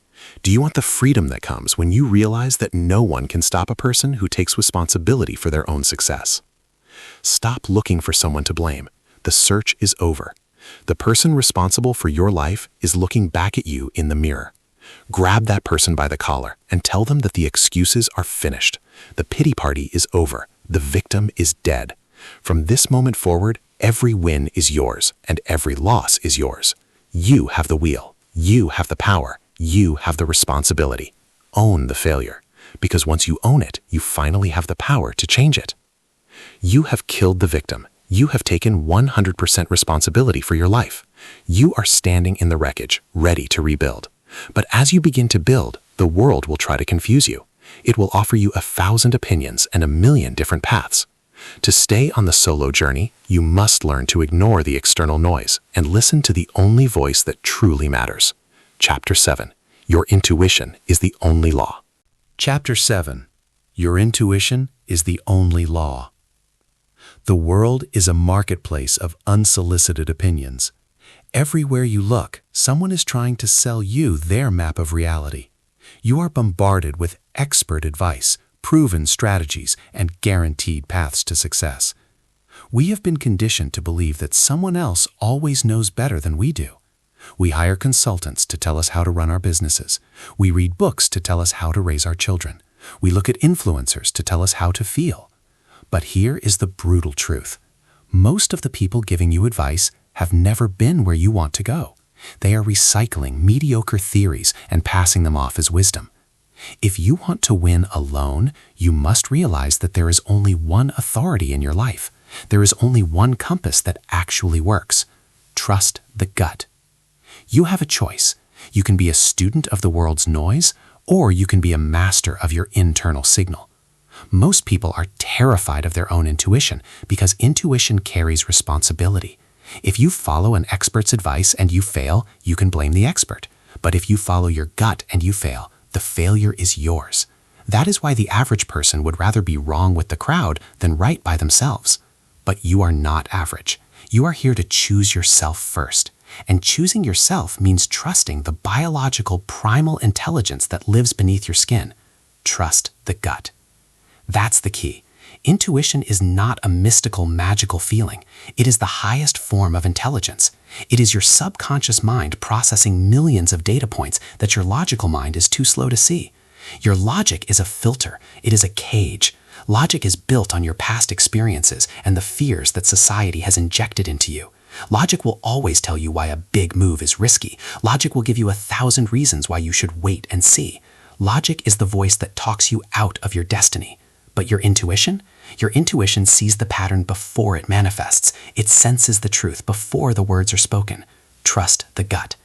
Do you want the freedom that comes when you realize that no one can stop a person who takes responsibility for their own success? Stop looking for someone to blame. The search is over. The person responsible for your life is looking back at you in the mirror. Grab that person by the collar and tell them that the excuses are finished. The pity party is over. The victim is dead. From this moment forward, every win is yours and every loss is yours. You have the wheel. You have the power. You have the responsibility. Own the failure, because once you own it, you finally have the power to change it. You have killed the victim. You have taken 100% responsibility for your life. You are standing in the wreckage, ready to rebuild. But as you begin to build, the world will try to confuse you. It will offer you 1,000 opinions and 1,000,000 different paths. To stay on the solo journey, you must learn to ignore the external noise and listen to the only voice that truly matters. Chapter 7. Your intuition is the only law. Chapter 7. Your intuition is the only law. The world is a marketplace of unsolicited opinions. Everywhere you look, someone is trying to sell you their map of reality. You are bombarded with expert advice, proven strategies, and guaranteed paths to success. We have been conditioned to believe that someone else always knows better than we do. We hire consultants to tell us how to run our businesses. We read books to tell us how to raise our children. We look at influencers to tell us how to feel. But here is the brutal truth. Most of the people giving you advice have never been where you want to go. They are recycling mediocre theories and passing them off as wisdom. If you want to win alone, you must realize that there is only one authority in your life. There is only one compass that actually works. Trust the gut. You have a choice. You can be a student of the world's noise, or you can be a master of your internal signal. Most people are terrified of their own intuition because intuition carries responsibility. If you follow an expert's advice and you fail, you can blame the expert. But if you follow your gut and you fail, the failure is yours. That is why the average person would rather be wrong with the crowd than right by themselves. But you are not average. You are here to choose yourself first. And choosing yourself means trusting the biological primal intelligence that lives beneath your skin. Trust the gut. That's the key. Intuition is not a mystical, magical feeling. It is the highest form of intelligence. It is your subconscious mind processing millions of data points that your logical mind is too slow to see. Your logic is a filter. It is a cage. Logic is built on your past experiences and the fears that society has injected into you. Logic will always tell you why a big move is risky. Logic will give you 1,000 reasons why you should wait and see. Logic is the voice that talks you out of your destiny. But your intuition? Your intuition sees the pattern before it manifests. It senses the truth before the words are spoken. Trust the gut.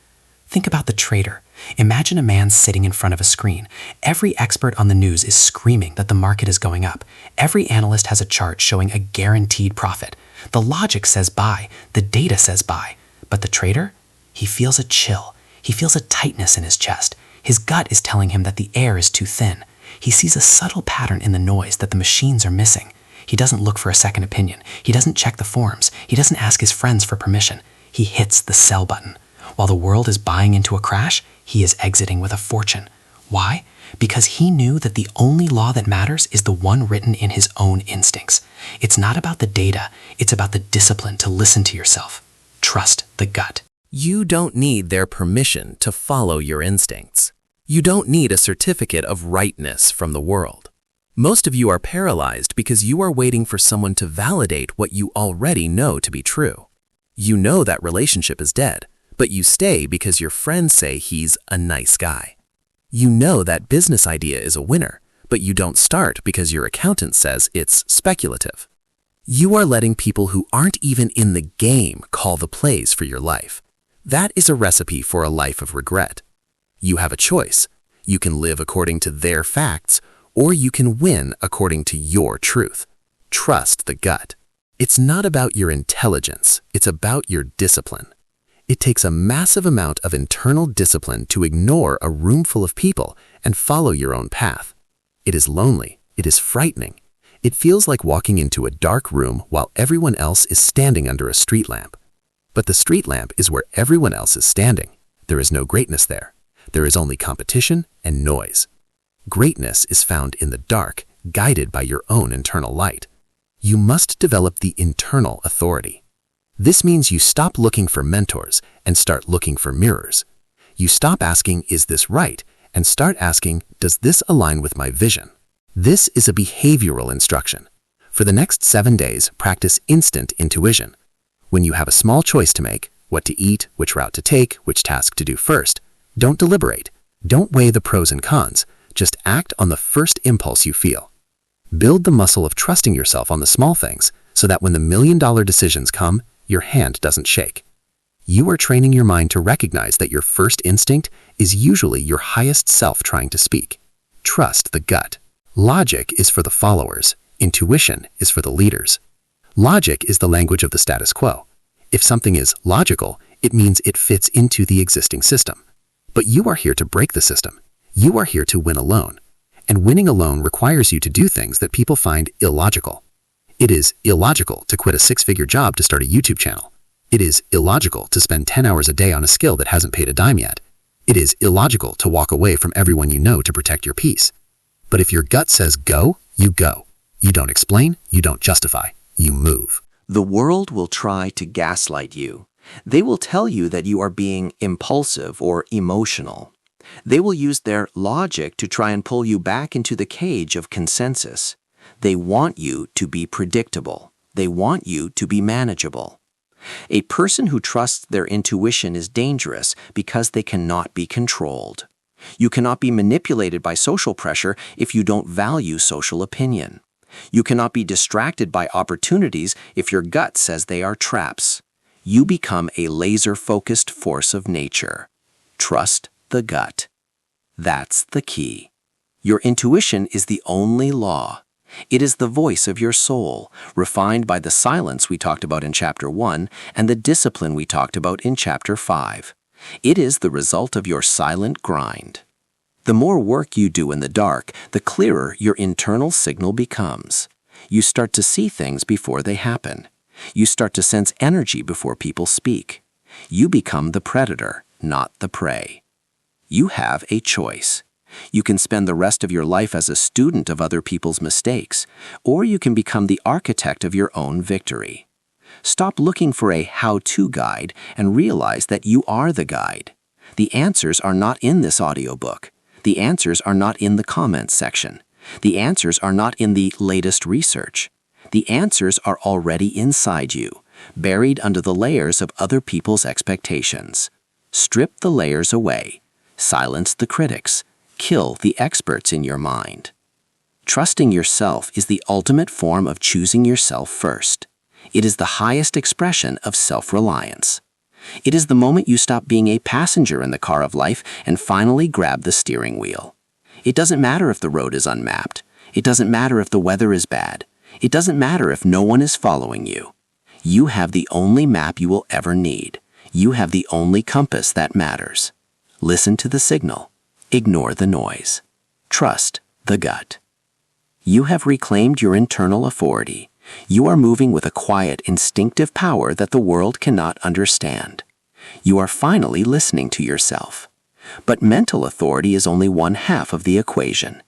Think about the trader. Imagine a man sitting in front of a screen. Every expert on the news is screaming that the market is going up. Every analyst has a chart showing a guaranteed profit. The logic says buy. The data says buy. But the trader? He feels a chill. He feels a tightness in his chest. His gut is telling him that the air is too thin. He sees a subtle pattern in the noise that the machines are missing. He doesn't look for a second opinion. He doesn't check the forums. He doesn't ask his friends for permission. He hits the sell button. While the world is buying into a crash, he is exiting with a fortune. Why? Because he knew that the only law that matters is the one written in his own instincts. It's not about the data. It's about the discipline to listen to yourself. Trust the gut. You don't need their permission to follow your instincts. You don't need a certificate of rightness from the world. Most of you are paralyzed because you are waiting for someone to validate what you already know to be true. You know that relationship is dead, but you stay because your friends say he's a nice guy. You know that business idea is a winner, but you don't start because your accountant says it's speculative. You are letting people who aren't even in the game call the plays for your life. That is a recipe for a life of regret. You have a choice. You can live according to their facts, or you can win according to your truth. Trust the gut. It's not about your intelligence, it's about your discipline. It takes a massive amount of internal discipline to ignore a room full of people and follow your own path. It is lonely. It is frightening. It feels like walking into a dark room while everyone else is standing under a street lamp. But the street lamp is where everyone else is standing. There is no greatness there. There is only competition and noise. Greatness is found in the dark, guided by your own internal light. You must develop the internal authority. This means you stop looking for mentors and start looking for mirrors. You stop asking, is this right? And start asking, does this align with my vision? This is a behavioral instruction. For the next 7 days, practice instant intuition. When you have a small choice to make, what to eat, which route to take, which task to do first, don't deliberate. Don't weigh the pros and cons. Just act on the first impulse you feel. Build the muscle of trusting yourself on the small things so that when the $1 million decisions come, your hand doesn't shake. You are training your mind to recognize that your first instinct is usually your highest self trying to speak. Trust the gut. Logic is for the followers. Intuition is for the leaders. Logic is the language of the status quo. If something is logical, it means it fits into the existing system. But you are here to break the system. You are here to win alone. And winning alone requires you to do things that people find illogical. It is illogical to quit a six-figure job to start a YouTube channel. It is illogical to spend 10 hours a day on a skill that hasn't paid a dime yet. It is illogical to walk away from everyone you know to protect your peace. But if your gut says go, you go. You don't explain, you don't justify, you move. The world will try to gaslight you. They will tell you that you are being impulsive or emotional. They will use their logic to try and pull you back into the cage of consensus. They want you to be predictable. They want you to be manageable. A person who trusts their intuition is dangerous because they cannot be controlled. You cannot be manipulated by social pressure if you don't value social opinion. You cannot be distracted by opportunities if your gut says they are traps. You become a laser-focused force of nature. Trust the gut. That's the key. Your intuition is the only law. It is the voice of your soul, refined by the silence we talked about in Chapter 1 and the discipline we talked about in Chapter 5. It is the result of your silent grind. The more work you do in the dark, the clearer your internal signal becomes. You start to see things before they happen. You start to sense energy before people speak. You become the predator, not the prey. You have a choice. You can spend the rest of your life as a student of other people's mistakes, or you can become the architect of your own victory. Stop looking for a how-to guide and realize that you are the guide. The answers are not in this audiobook. The answers are not in the comments section. The answers are not in the latest research. The answers are already inside you, buried under the layers of other people's expectations. Strip the layers away. Silence the critics. Kill the experts in your mind. Trusting yourself is the ultimate form of choosing yourself first. It is the highest expression of self-reliance. It is the moment you stop being a passenger in the car of life and finally grab the steering wheel. It doesn't matter if the road is unmapped. It doesn't matter if the weather is bad. It doesn't matter if no one is following you. You have the only map you will ever need. You have the only compass that matters. Listen to the signal. Ignore the noise. Trust the gut. You have reclaimed your internal authority. You are moving with a quiet, instinctive power that the world cannot understand. You are finally listening to yourself. But mental authority is only one half of the equation.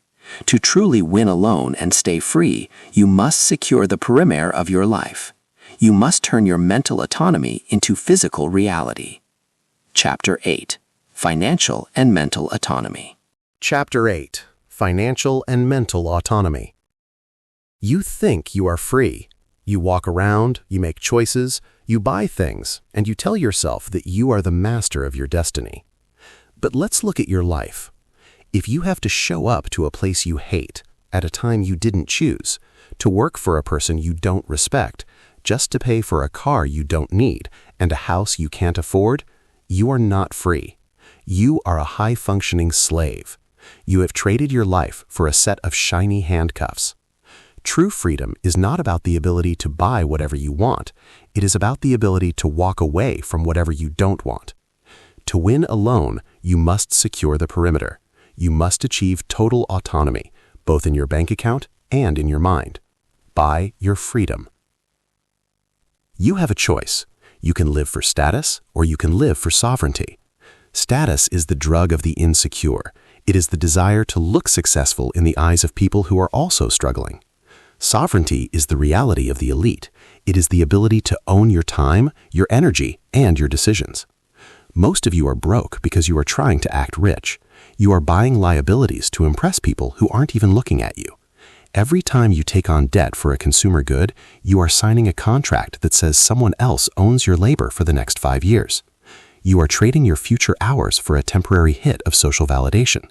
To truly win alone and stay free, you must secure the perimeter of your life. You must turn your mental autonomy into physical reality. Chapter 8. Financial and Mental Autonomy. Chapter 8. Financial and Mental Autonomy. You think you are free. You walk around, you make choices, you buy things, and you tell yourself that you are the master of your destiny. But let's look at your life. If you have to show up to a place you hate, at a time you didn't choose, to work for a person you don't respect, just to pay for a car you don't need, and a house you can't afford, you are not free. You are a high-functioning slave. You have traded your life for a set of shiny handcuffs. True freedom is not about the ability to buy whatever you want. It is about the ability to walk away from whatever you don't want. To win alone, you must secure the perimeter. You must achieve total autonomy, both in your bank account and in your mind. Buy your freedom. You have a choice. You can live for status, or you can live for sovereignty. Status is the drug of the insecure. It is the desire to look successful in the eyes of people who are also struggling. Sovereignty is the reality of the elite. It is the ability to own your time, your energy, and your decisions. Most of you are broke because you are trying to act rich. You are buying liabilities to impress people who aren't even looking at you. Every time you take on debt for a consumer good, you are signing a contract that says someone else owns your labor for the next 5 years. You are trading your future hours for a temporary hit of social validation.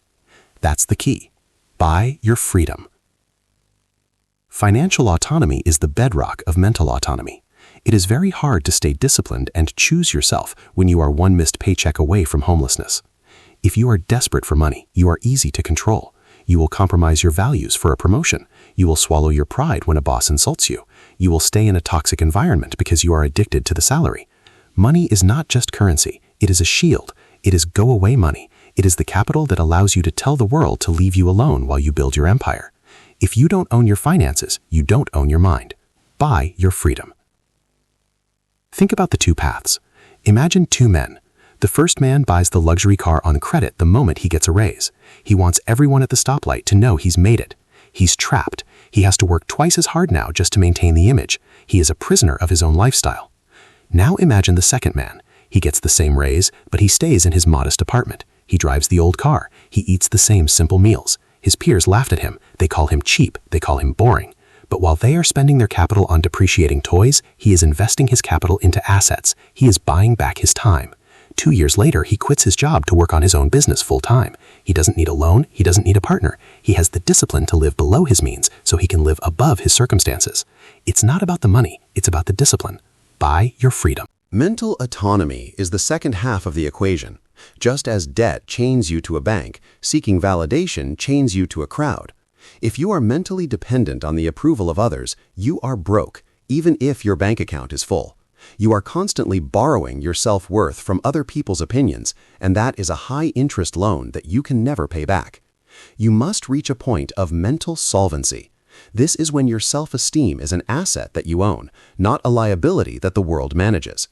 That's the key. Buy your freedom. Financial autonomy is the bedrock of mental autonomy. It is very hard to stay disciplined and choose yourself when you are one missed paycheck away from homelessness. If you are desperate for money, you are easy to control. You will compromise your values for a promotion. You will swallow your pride when a boss insults you. You will stay in a toxic environment because you are addicted to the salary. Money is not just currency. It is a shield. It is go-away money. It is the capital that allows you to tell the world to leave you alone while you build your empire. If you don't own your finances, you don't own your mind. Buy your freedom. Think about the two paths. Imagine two men. The first man buys the luxury car on credit the moment he gets a raise. He wants everyone at the stoplight to know he's made it. He's trapped. He has to work twice as hard now just to maintain the image. He is a prisoner of his own lifestyle. Now imagine the second man. He gets the same raise, but he stays in his modest apartment. He drives the old car. He eats the same simple meals. His peers laughed at him. They call him cheap. They call him boring. But while they are spending their capital on depreciating toys, he is investing his capital into assets. He is buying back his time. 2 years later, he quits his job to work on his own business full-time. He doesn't need a loan. He doesn't need a partner. He has the discipline to live below his means so he can live above his circumstances. It's not about the money. It's about the discipline. Buy your freedom. Mental autonomy is the second half of the equation. Just as debt chains you to a bank, seeking validation chains you to a crowd. If you are mentally dependent on the approval of others, you are broke, even if your bank account is full. You are constantly borrowing your self-worth from other people's opinions, and that is a high-interest loan that you can never pay back. You must reach a point of mental solvency. This is when your self-esteem is an asset that you own, not a liability that the world manages.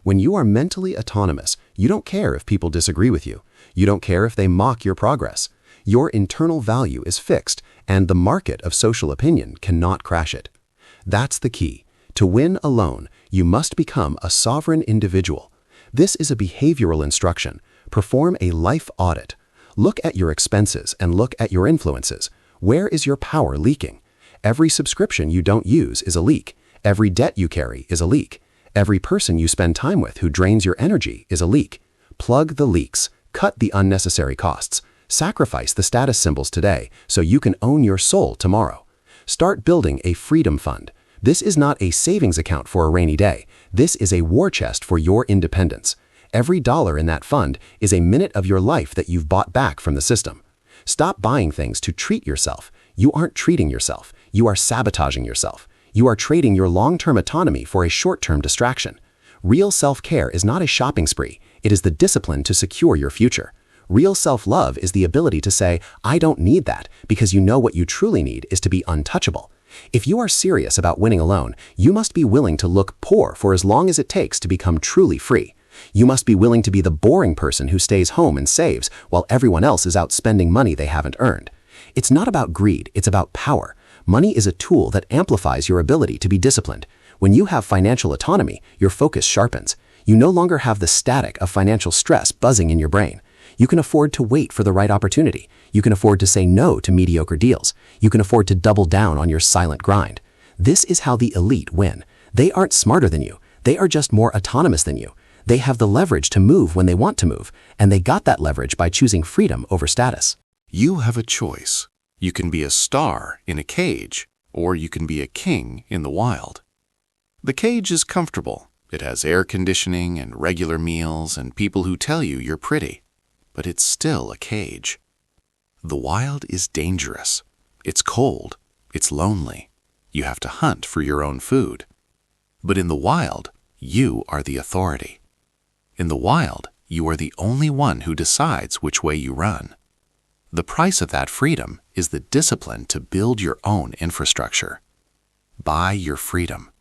When you are mentally autonomous, you don't care if people disagree with you. You don't care if they mock your progress. Your internal value is fixed, and the market of social opinion cannot crash it. That's the key. To win alone, you must become a sovereign individual. This is a behavioral instruction. Perform a life audit. Look at your expenses and look at your influences. Where is your power leaking? Every subscription you don't use is a leak. Every debt you carry is a leak. Every person you spend time with who drains your energy is a leak. Plug the leaks. Cut the unnecessary costs. Sacrifice the status symbols today so you can own your soul tomorrow. Start building a freedom fund. This is not a savings account for a rainy day. This is a war chest for your independence. Every dollar in that fund is a minute of your life that you've bought back from the system. Stop buying things to treat yourself. You aren't treating yourself. You are sabotaging yourself. You are trading your long-term autonomy for a short-term distraction. Real self-care is not a shopping spree. It is the discipline to secure your future. Real self-love is the ability to say, I don't need that, because you know what you truly need is to be untouchable. If you are serious about winning alone, you must be willing to look poor for as long as it takes to become truly free. You must be willing to be the boring person who stays home and saves while everyone else is out spending money they haven't earned. It's not about greed, it's about power. Money is a tool that amplifies your ability to be disciplined. When you have financial autonomy, your focus sharpens. You no longer have the static of financial stress buzzing in your brain. You can afford to wait for the right opportunity. You can afford to say no to mediocre deals. You can afford to double down on your silent grind. This is how the elite win. They aren't smarter than you. They are just more autonomous than you. They have the leverage to move when they want to move, and they got that leverage by choosing freedom over status. You have a choice. You can be a star in a cage, or you can be a king in the wild. The cage is comfortable. It has air conditioning and regular meals and people who tell you you're pretty. But it's still a cage. The wild is dangerous. It's cold. It's lonely. You have to hunt for your own food. But in the wild, you are the authority. In the wild, you are the only one who decides which way you run. The price of that freedom is the discipline to build your own infrastructure. Buy your freedom.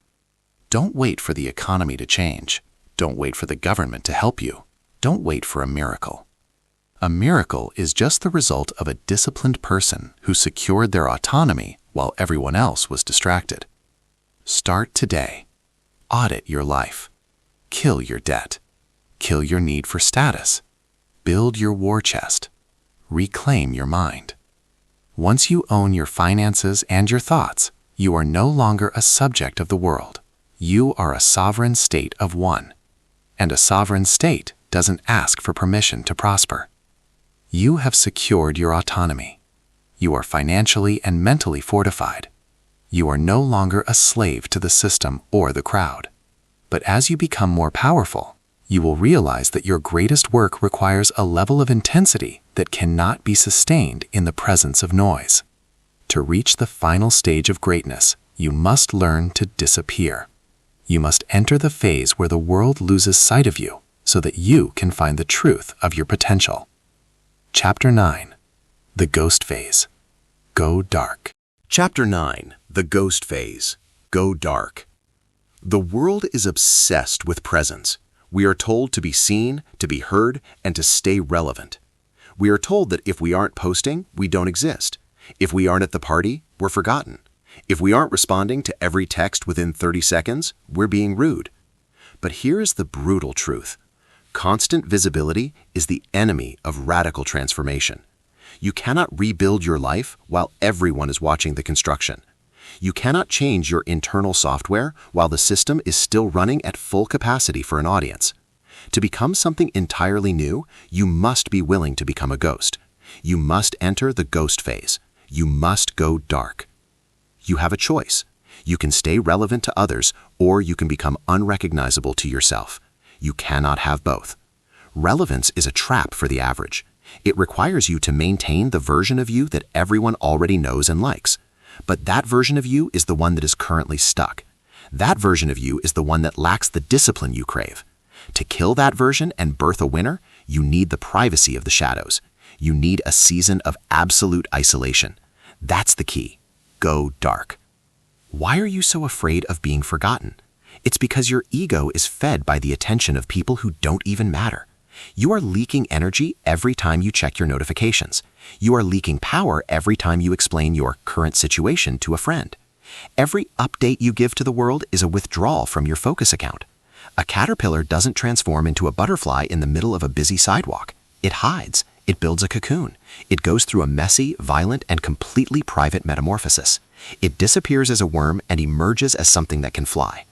Don't wait for the economy to change. Don't wait for the government to help you. Don't wait for a miracle. A miracle is just the result of a disciplined person who secured their autonomy while everyone else was distracted. Start today. Audit your life. Kill your debt. Kill your need for status. Build your war chest. Reclaim your mind. Once you own your finances and your thoughts, you are no longer a subject of the world. You are a sovereign state of one. And a sovereign state doesn't ask for permission to prosper. You have secured your autonomy. You are financially and mentally fortified. You are no longer a slave to the system or the crowd. But as you become more powerful, you will realize that your greatest work requires a level of intensity that cannot be sustained in the presence of noise. To reach the final stage of greatness, you must learn to disappear. You must enter the phase where the world loses sight of you so that you can find the truth of your potential. Chapter 9. The Ghost Phase. Go dark. Chapter 9. The Ghost Phase. Go dark. The world is obsessed with presence. We are told to be seen, to be heard, and to stay relevant. We are told that if we aren't posting, we don't exist. If we aren't at the party, we're forgotten. If we aren't responding to every text within 30 seconds, we're being rude. But here is the brutal truth. Constant visibility is the enemy of radical transformation. You cannot rebuild your life while everyone is watching the construction. You cannot change your internal software while the system is still running at full capacity for an audience. To become something entirely new, you must be willing to become a ghost. You must enter the ghost phase. You must go dark. You have a choice. You can stay relevant to others, or you can become unrecognizable to yourself. You cannot have both. Relevance is a trap for the average. It requires you to maintain the version of you that everyone already knows and likes. But that version of you is the one that is currently stuck. That version of you is the one that lacks the discipline you crave. To kill that version and birth a winner, you need the privacy of the shadows. You need a season of absolute isolation. That's the key. Go dark. Why are you so afraid of being forgotten? It's because your ego is fed by the attention of people who don't even matter. You are leaking energy every time you check your notifications. You are leaking power every time you explain your current situation to a friend. Every update you give to the world is a withdrawal from your focus account. A caterpillar doesn't transform into a butterfly in the middle of a busy sidewalk. It hides. It builds a cocoon. It goes through a messy, violent, and completely private metamorphosis. It disappears as a worm and emerges as something that can fly.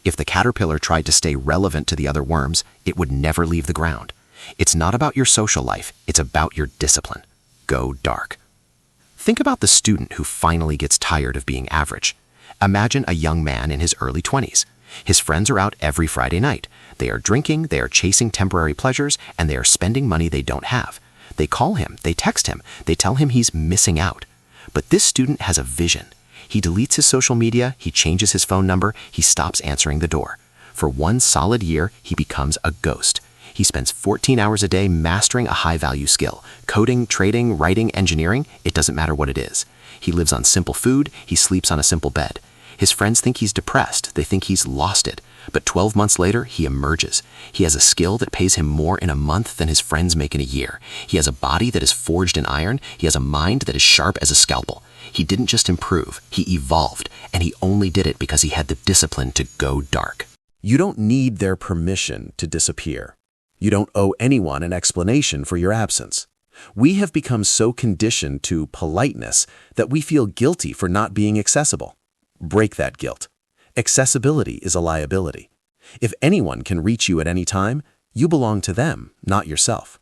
If the caterpillar tried to stay relevant to the other worms, it would never leave the ground. It's not about your social life, it's about your discipline. Go dark. Think about the student who finally gets tired of being average. Imagine a young man in his early 20s. His friends are out every Friday night. They are drinking, they are chasing temporary pleasures, and they are spending money they don't have. They call him, they text him, they tell him he's missing out. But this student has a vision. He deletes his social media, he changes his phone number, he stops answering the door. For one solid year, he becomes a ghost. He spends 14 hours a day mastering a high-value skill. Coding, trading, writing, engineering, it doesn't matter what it is. He lives on simple food, he sleeps on a simple bed. His friends think he's depressed, they think he's lost it. But 12 months later, he emerges. He has a skill that pays him more in a month than his friends make in a year. He has a body that is forged in iron. He has a mind that is sharp as a scalpel. He didn't just improve, he evolved, and he only did it because he had the discipline to go dark. You don't need their permission to disappear. You don't owe anyone an explanation for your absence. We have become so conditioned to politeness that we feel guilty for not being accessible. Break that guilt. Accessibility is a liability. If anyone can reach you at any time, you belong to them, not yourself.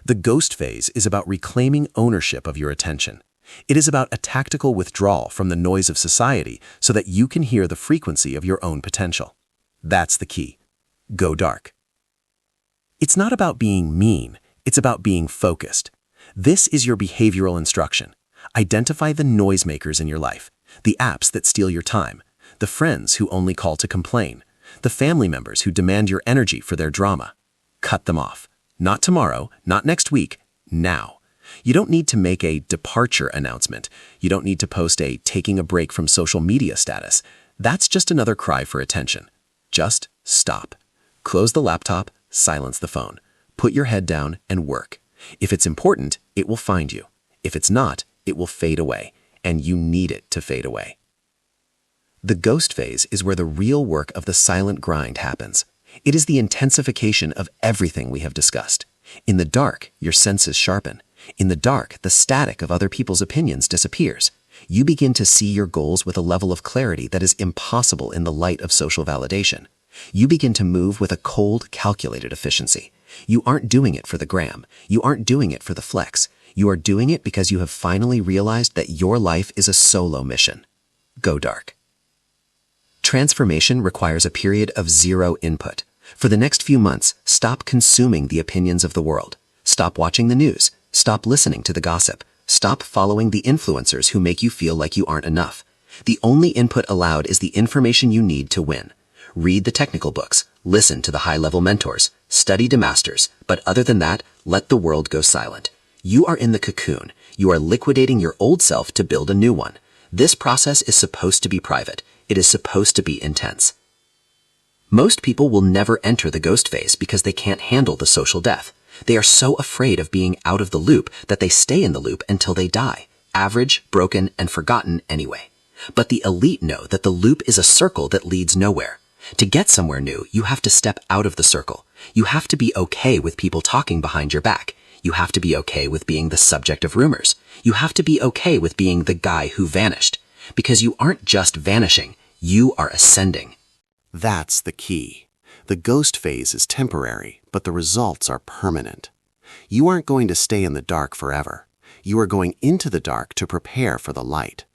The ghost phase is about reclaiming ownership of your attention. It is about a tactical withdrawal from the noise of society so that you can hear the frequency of your own potential. That's the key. Go dark. It's not about being mean, it's about being focused. This is your behavioral instruction. Identify the noisemakers in your life, the apps that steal your time, the friends who only call to complain, the family members who demand your energy for their drama. Cut them off. Not tomorrow, not next week, now. You don't need to make a departure announcement. You don't need to post a taking a break from social media status. That's just another cry for attention. Just stop. Close the laptop, silence the phone. Put your head down and work. If it's important, it will find you. If it's not, it will fade away, and you need it to fade away. The ghost phase is where the real work of the silent grind happens. It is the intensification of everything we have discussed. In the dark, your senses sharpen. In the dark, the static of other people's opinions disappears. You begin to see your goals with a level of clarity that is impossible in the light of social validation. You begin to move with a cold, calculated efficiency. You aren't doing it for the gram. You aren't doing it for the flex. You are doing it because you have finally realized that your life is a solo mission. Go dark. transformation requires a period of zero input. For the next few months, stop consuming the opinions of the world. Stop watching the news. Stop listening to the gossip. Stop following the influencers who make you feel like you aren't enough. The only input allowed is the information you need to win. Read the technical books. Listen to the high-level mentors. Study to masters. But other than that, let the world go silent. You are in the cocoon. You are liquidating your old self to build a new one. This process is supposed to be private. It is supposed to be intense. Most people will never enter the ghost phase because they can't handle the social death. They are so afraid of being out of the loop that they stay in the loop until they die, average, broken, and forgotten anyway. But the elite know that the loop is a circle that leads nowhere. To get somewhere new, you have to step out of the circle. You have to be okay with people talking behind your back. You have to be okay with being the subject of rumors. You have to be okay with being the guy who vanished. Because you aren't just vanishing, you are ascending. That's the key. The ghost phase is temporary, but the results are permanent. You aren't going to stay in the dark forever. You are going into the dark to prepare for the light.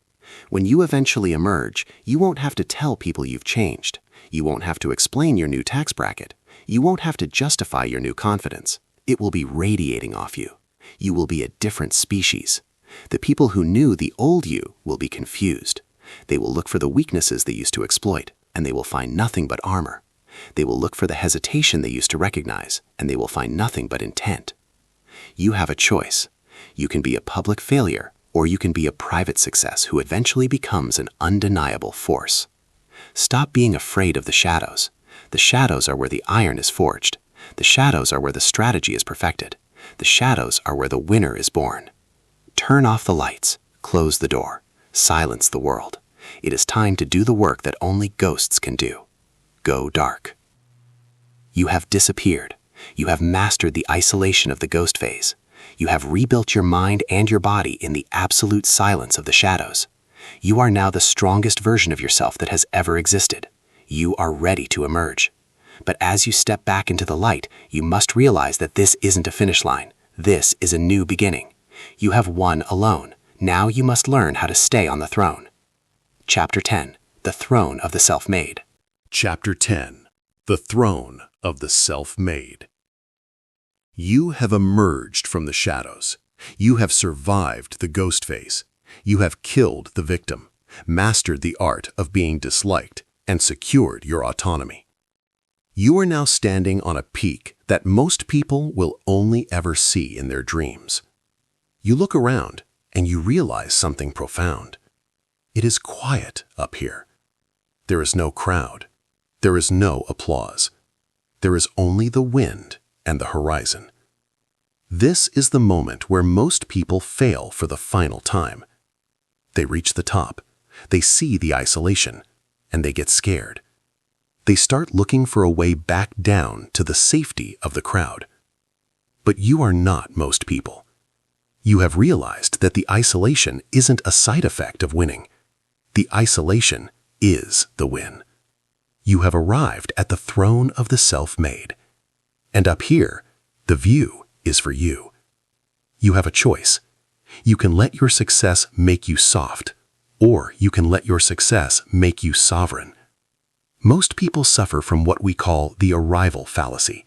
When you eventually emerge, you won't have to tell people you've changed. You won't have to explain your new tax bracket. You won't have to justify your new confidence. It will be radiating off you. You will be a different species. The people who knew the old you will be confused. They will look for the weaknesses they used to exploit, and they will find nothing but armor. They will look for the hesitation they used to recognize, and they will find nothing but intent. You have a choice. You can be a public failure, or you can be a private success who eventually becomes an undeniable force. Stop being afraid of the shadows. The shadows are where the iron is forged. The shadows are where the strategy is perfected. The shadows are where the winner is born. Turn off the lights, close the door, silence the world. It is time to do the work that only ghosts can do. Go dark. You have disappeared. You have mastered the isolation of the ghost phase. You have rebuilt your mind and your body in the absolute silence of the shadows. You are now the strongest version of yourself that has ever existed. You are ready to emerge. But as you step back into the light, you must realize that this isn't a finish line. This is a new beginning. You have won alone. Now you must learn how to stay on the throne. Chapter 10. The Throne of the Self-Made. Chapter 10. The Throne of the Self-Made. You have emerged from the shadows. You have survived the ghost phase. You have killed the victim, mastered the art of being disliked, and secured your autonomy. You are now standing on a peak that most people will only ever see in their dreams. You look around and you realize something profound. It is quiet up here. There is no crowd. There is no applause. There is only the wind and the horizon. This is the moment where most people fail for the final time. They reach the top. They see the isolation, and they get scared. They start looking for a way back down to the safety of the crowd. But you are not most people. You have realized that the isolation isn't a side effect of winning. The isolation is the win. You have arrived at the throne of the self-made. And up here, the view is for you. You have a choice. You can let your success make you soft, or you can let your success make you sovereign. Most people suffer from what we call the arrival fallacy.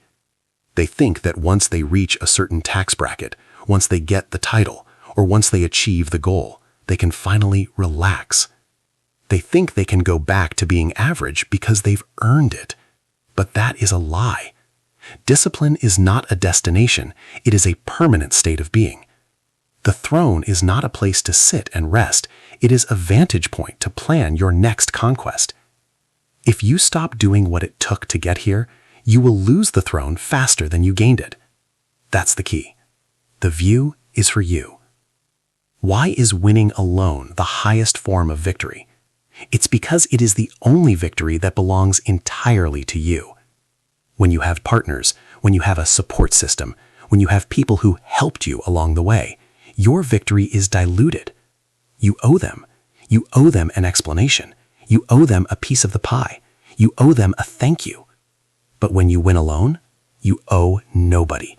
They think that once they reach a certain tax bracket, once they get the title, or once they achieve the goal, they can finally relax. They think they can go back to being average because they've earned it. But that is a lie. Discipline is not a destination, it is a permanent state of being. The throne is not a place to sit and rest, it is a vantage point to plan your next conquest. If you stop doing what it took to get here, you will lose the throne faster than you gained it. That's the key. The view is for you. Why is winning alone the highest form of victory? It's because it is the only victory that belongs entirely to you. When you have partners, when you have a support system, when you have people who helped you along the way, your victory is diluted. You owe them. You owe them an explanation. You owe them a piece of the pie. You owe them a thank you. But when you win alone, you owe nobody.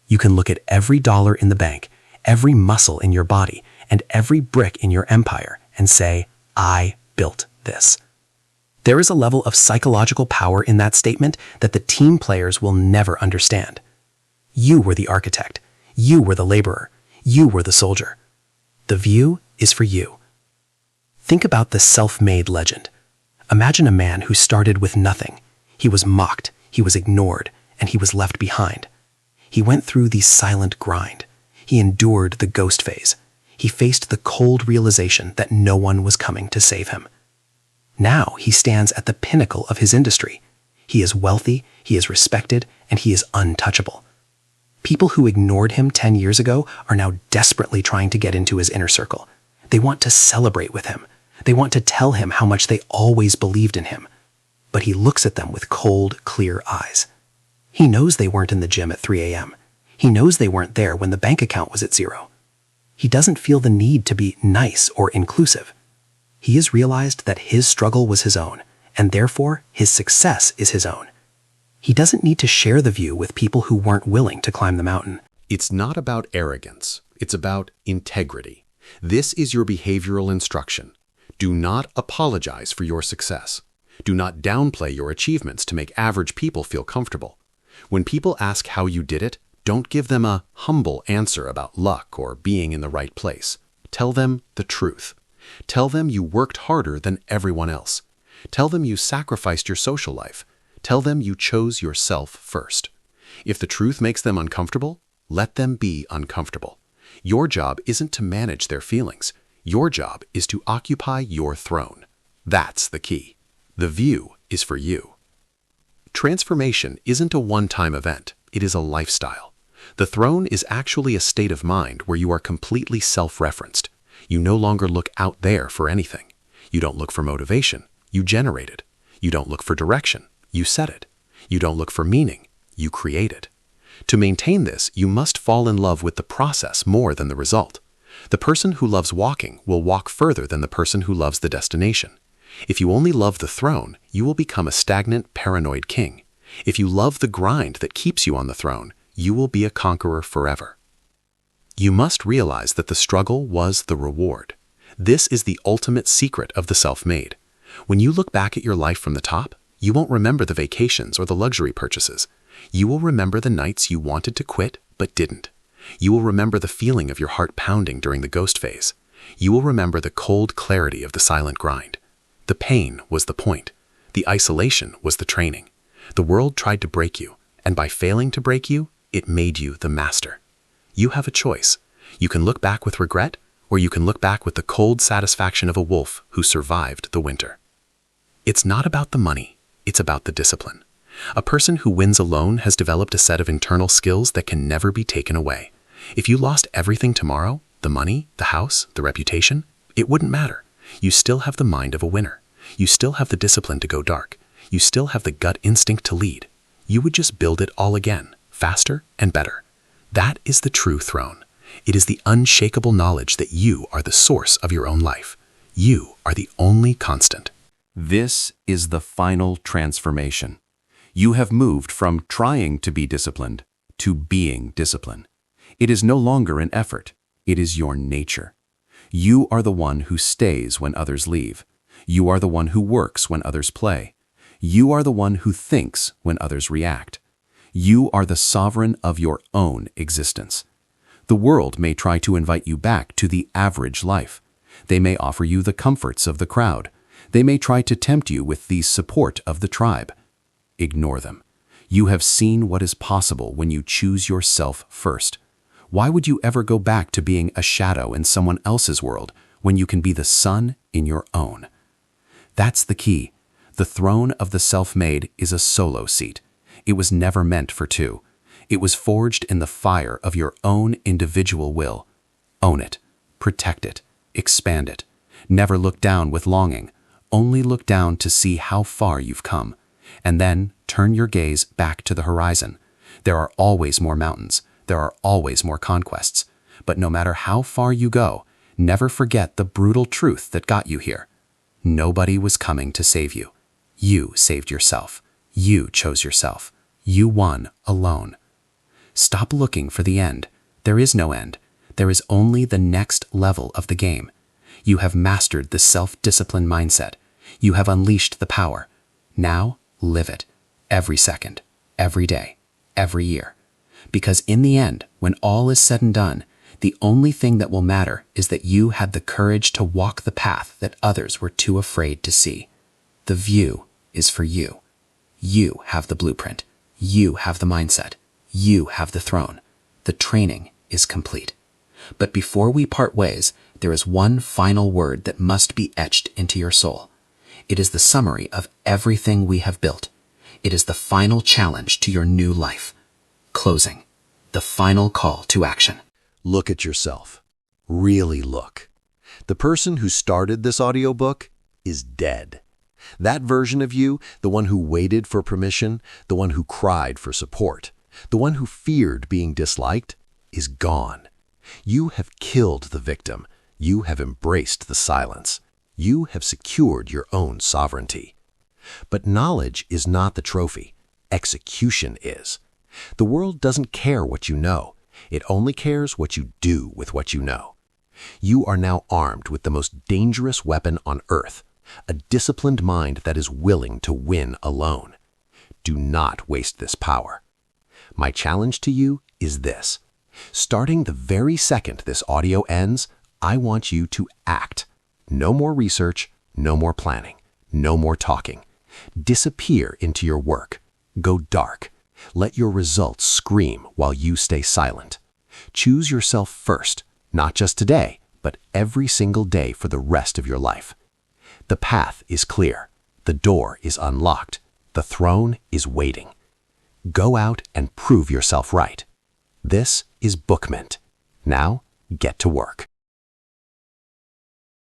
You can look at every dollar in the bank, every muscle in your body, and every brick in your empire and say, I built this. There is a level of psychological power in that statement that the team players will never understand. You were the architect. You were the laborer. You were the soldier. The view is for you. Think about the self-made legend. Imagine a man who started with nothing. He was mocked, he was ignored, and he was left behind. He went through the silent grind. He endured the ghost phase. He faced the cold realization that no one was coming to save him. Now he stands at the pinnacle of his industry. He is wealthy, he is respected, and he is untouchable. People who ignored him 10 years ago are now desperately trying to get into his inner circle. They want to celebrate with him. They want to tell him how much they always believed in him. But he looks at them with cold, clear eyes. He knows they weren't in the gym at 3 a.m. He knows they weren't there when the bank account was at 0. He doesn't feel the need to be nice or inclusive. He has realized that his struggle was his own, and therefore his success is his own. He doesn't need to share the view with people who weren't willing to climb the mountain. It's not about arrogance. It's about integrity. This is your behavioral instruction. Do not apologize for your success. Do not downplay your achievements to make average people feel comfortable. When people ask how you did it, don't give them a humble answer about luck or being in the right place. Tell them the truth. Tell them you worked harder than everyone else. Tell them you sacrificed your social life. Tell them you chose yourself first. If the truth makes them uncomfortable, let them be uncomfortable. Your job isn't to manage their feelings. Your job is to occupy your throne. That's the key. The view is for you. Transformation isn't a one-time event. It is a lifestyle. The throne is actually a state of mind where you are completely self-referenced. You no longer look out there for anything. You don't look for motivation. You generate it. You don't look for direction. You set it. You don't look for meaning. You create it. To maintain this, you must fall in love with the process more than the result. The person who loves walking will walk further than the person who loves the destination. If you only love the throne, you will become a stagnant, paranoid king. If you love the grind that keeps you on the throne, you will be a conqueror forever. You must realize that the struggle was the reward. This is the ultimate secret of the self-made. When you look back at your life from the top, you won't remember the vacations or the luxury purchases. You will remember the nights you wanted to quit but didn't. You will remember the feeling of your heart pounding during the ghost phase. You will remember the cold clarity of the silent grind. The pain was the point. The isolation was the training. The world tried to break you, and by failing to break you, it made you the master. You have a choice. You can look back with regret, or you can look back with the cold satisfaction of a wolf who survived the winter. It's not about the money. It's about the discipline. A person who wins alone has developed a set of internal skills that can never be taken away. If you lost everything tomorrow, the money, the house, the reputation, it wouldn't matter. You still have the mind of a winner. You still have the discipline to go dark. You still have the gut instinct to lead. You would just build it all again, faster and better. That is the true throne. It is the unshakable knowledge that you are the source of your own life. You are the only constant. This is the final transformation. You have moved from trying to be disciplined to being disciplined. It is no longer an effort. It is your nature. You are the one who stays when others leave. You are the one who works when others play. You are the one who thinks when others react. You are the sovereign of your own existence. The world may try to invite you back to the average life. They may offer you the comforts of the crowd. They may try to tempt you with the support of the tribe. Ignore them. You have seen what is possible when you choose yourself first. Why would you ever go back to being a shadow in someone else's world when you can be the sun in your own? That's the key. The throne of the self-made is a solo seat. It was never meant for two. It was forged in the fire of your own individual will. Own it. Protect it. Expand it. Never look down with longing. Only look down to see how far you've come. And then turn your gaze back to the horizon. There are always more mountains. There are always more conquests. But no matter how far you go, never forget the brutal truth that got you here. Nobody was coming to save you. You saved yourself. You chose yourself. You won alone. Stop looking for the end. There is no end. There is only the next level of the game. You have mastered the self-discipline mindset. You have unleashed the power. Now, live it. Every second, every day, every year. Because in the end, when all is said and done, the only thing that will matter is that you had the courage to walk the path that others were too afraid to see. The view is for you. You have the blueprint. You have the mindset. You have the throne. The training is complete. But before we part ways, there is one final word that must be etched into your soul. It is the summary of everything we have built. It is the final challenge to your new life. Closing. The final call to action. Look at yourself. Really look. The person who started this audiobook is dead. That version of you, the one who waited for permission, the one who cried for support, the one who feared being disliked, is gone. You have killed the victim. You have embraced the silence. You have secured your own sovereignty. But knowledge is not the trophy. Execution is. The world doesn't care what you know. It only cares what you do with what you know. You are now armed with the most dangerous weapon on earth, a disciplined mind that is willing to win alone. Do not waste this power. My challenge to you is this. Starting the very second this audio ends, I want you to act. No more research, no more planning, no more talking. Disappear into your work. Go dark. Let your results scream while you stay silent. Choose yourself first, not just today, but every single day for the rest of your life. The path is clear. The door is unlocked. The throne is waiting. Go out and prove yourself right. This is Bookmint. Now, get to work.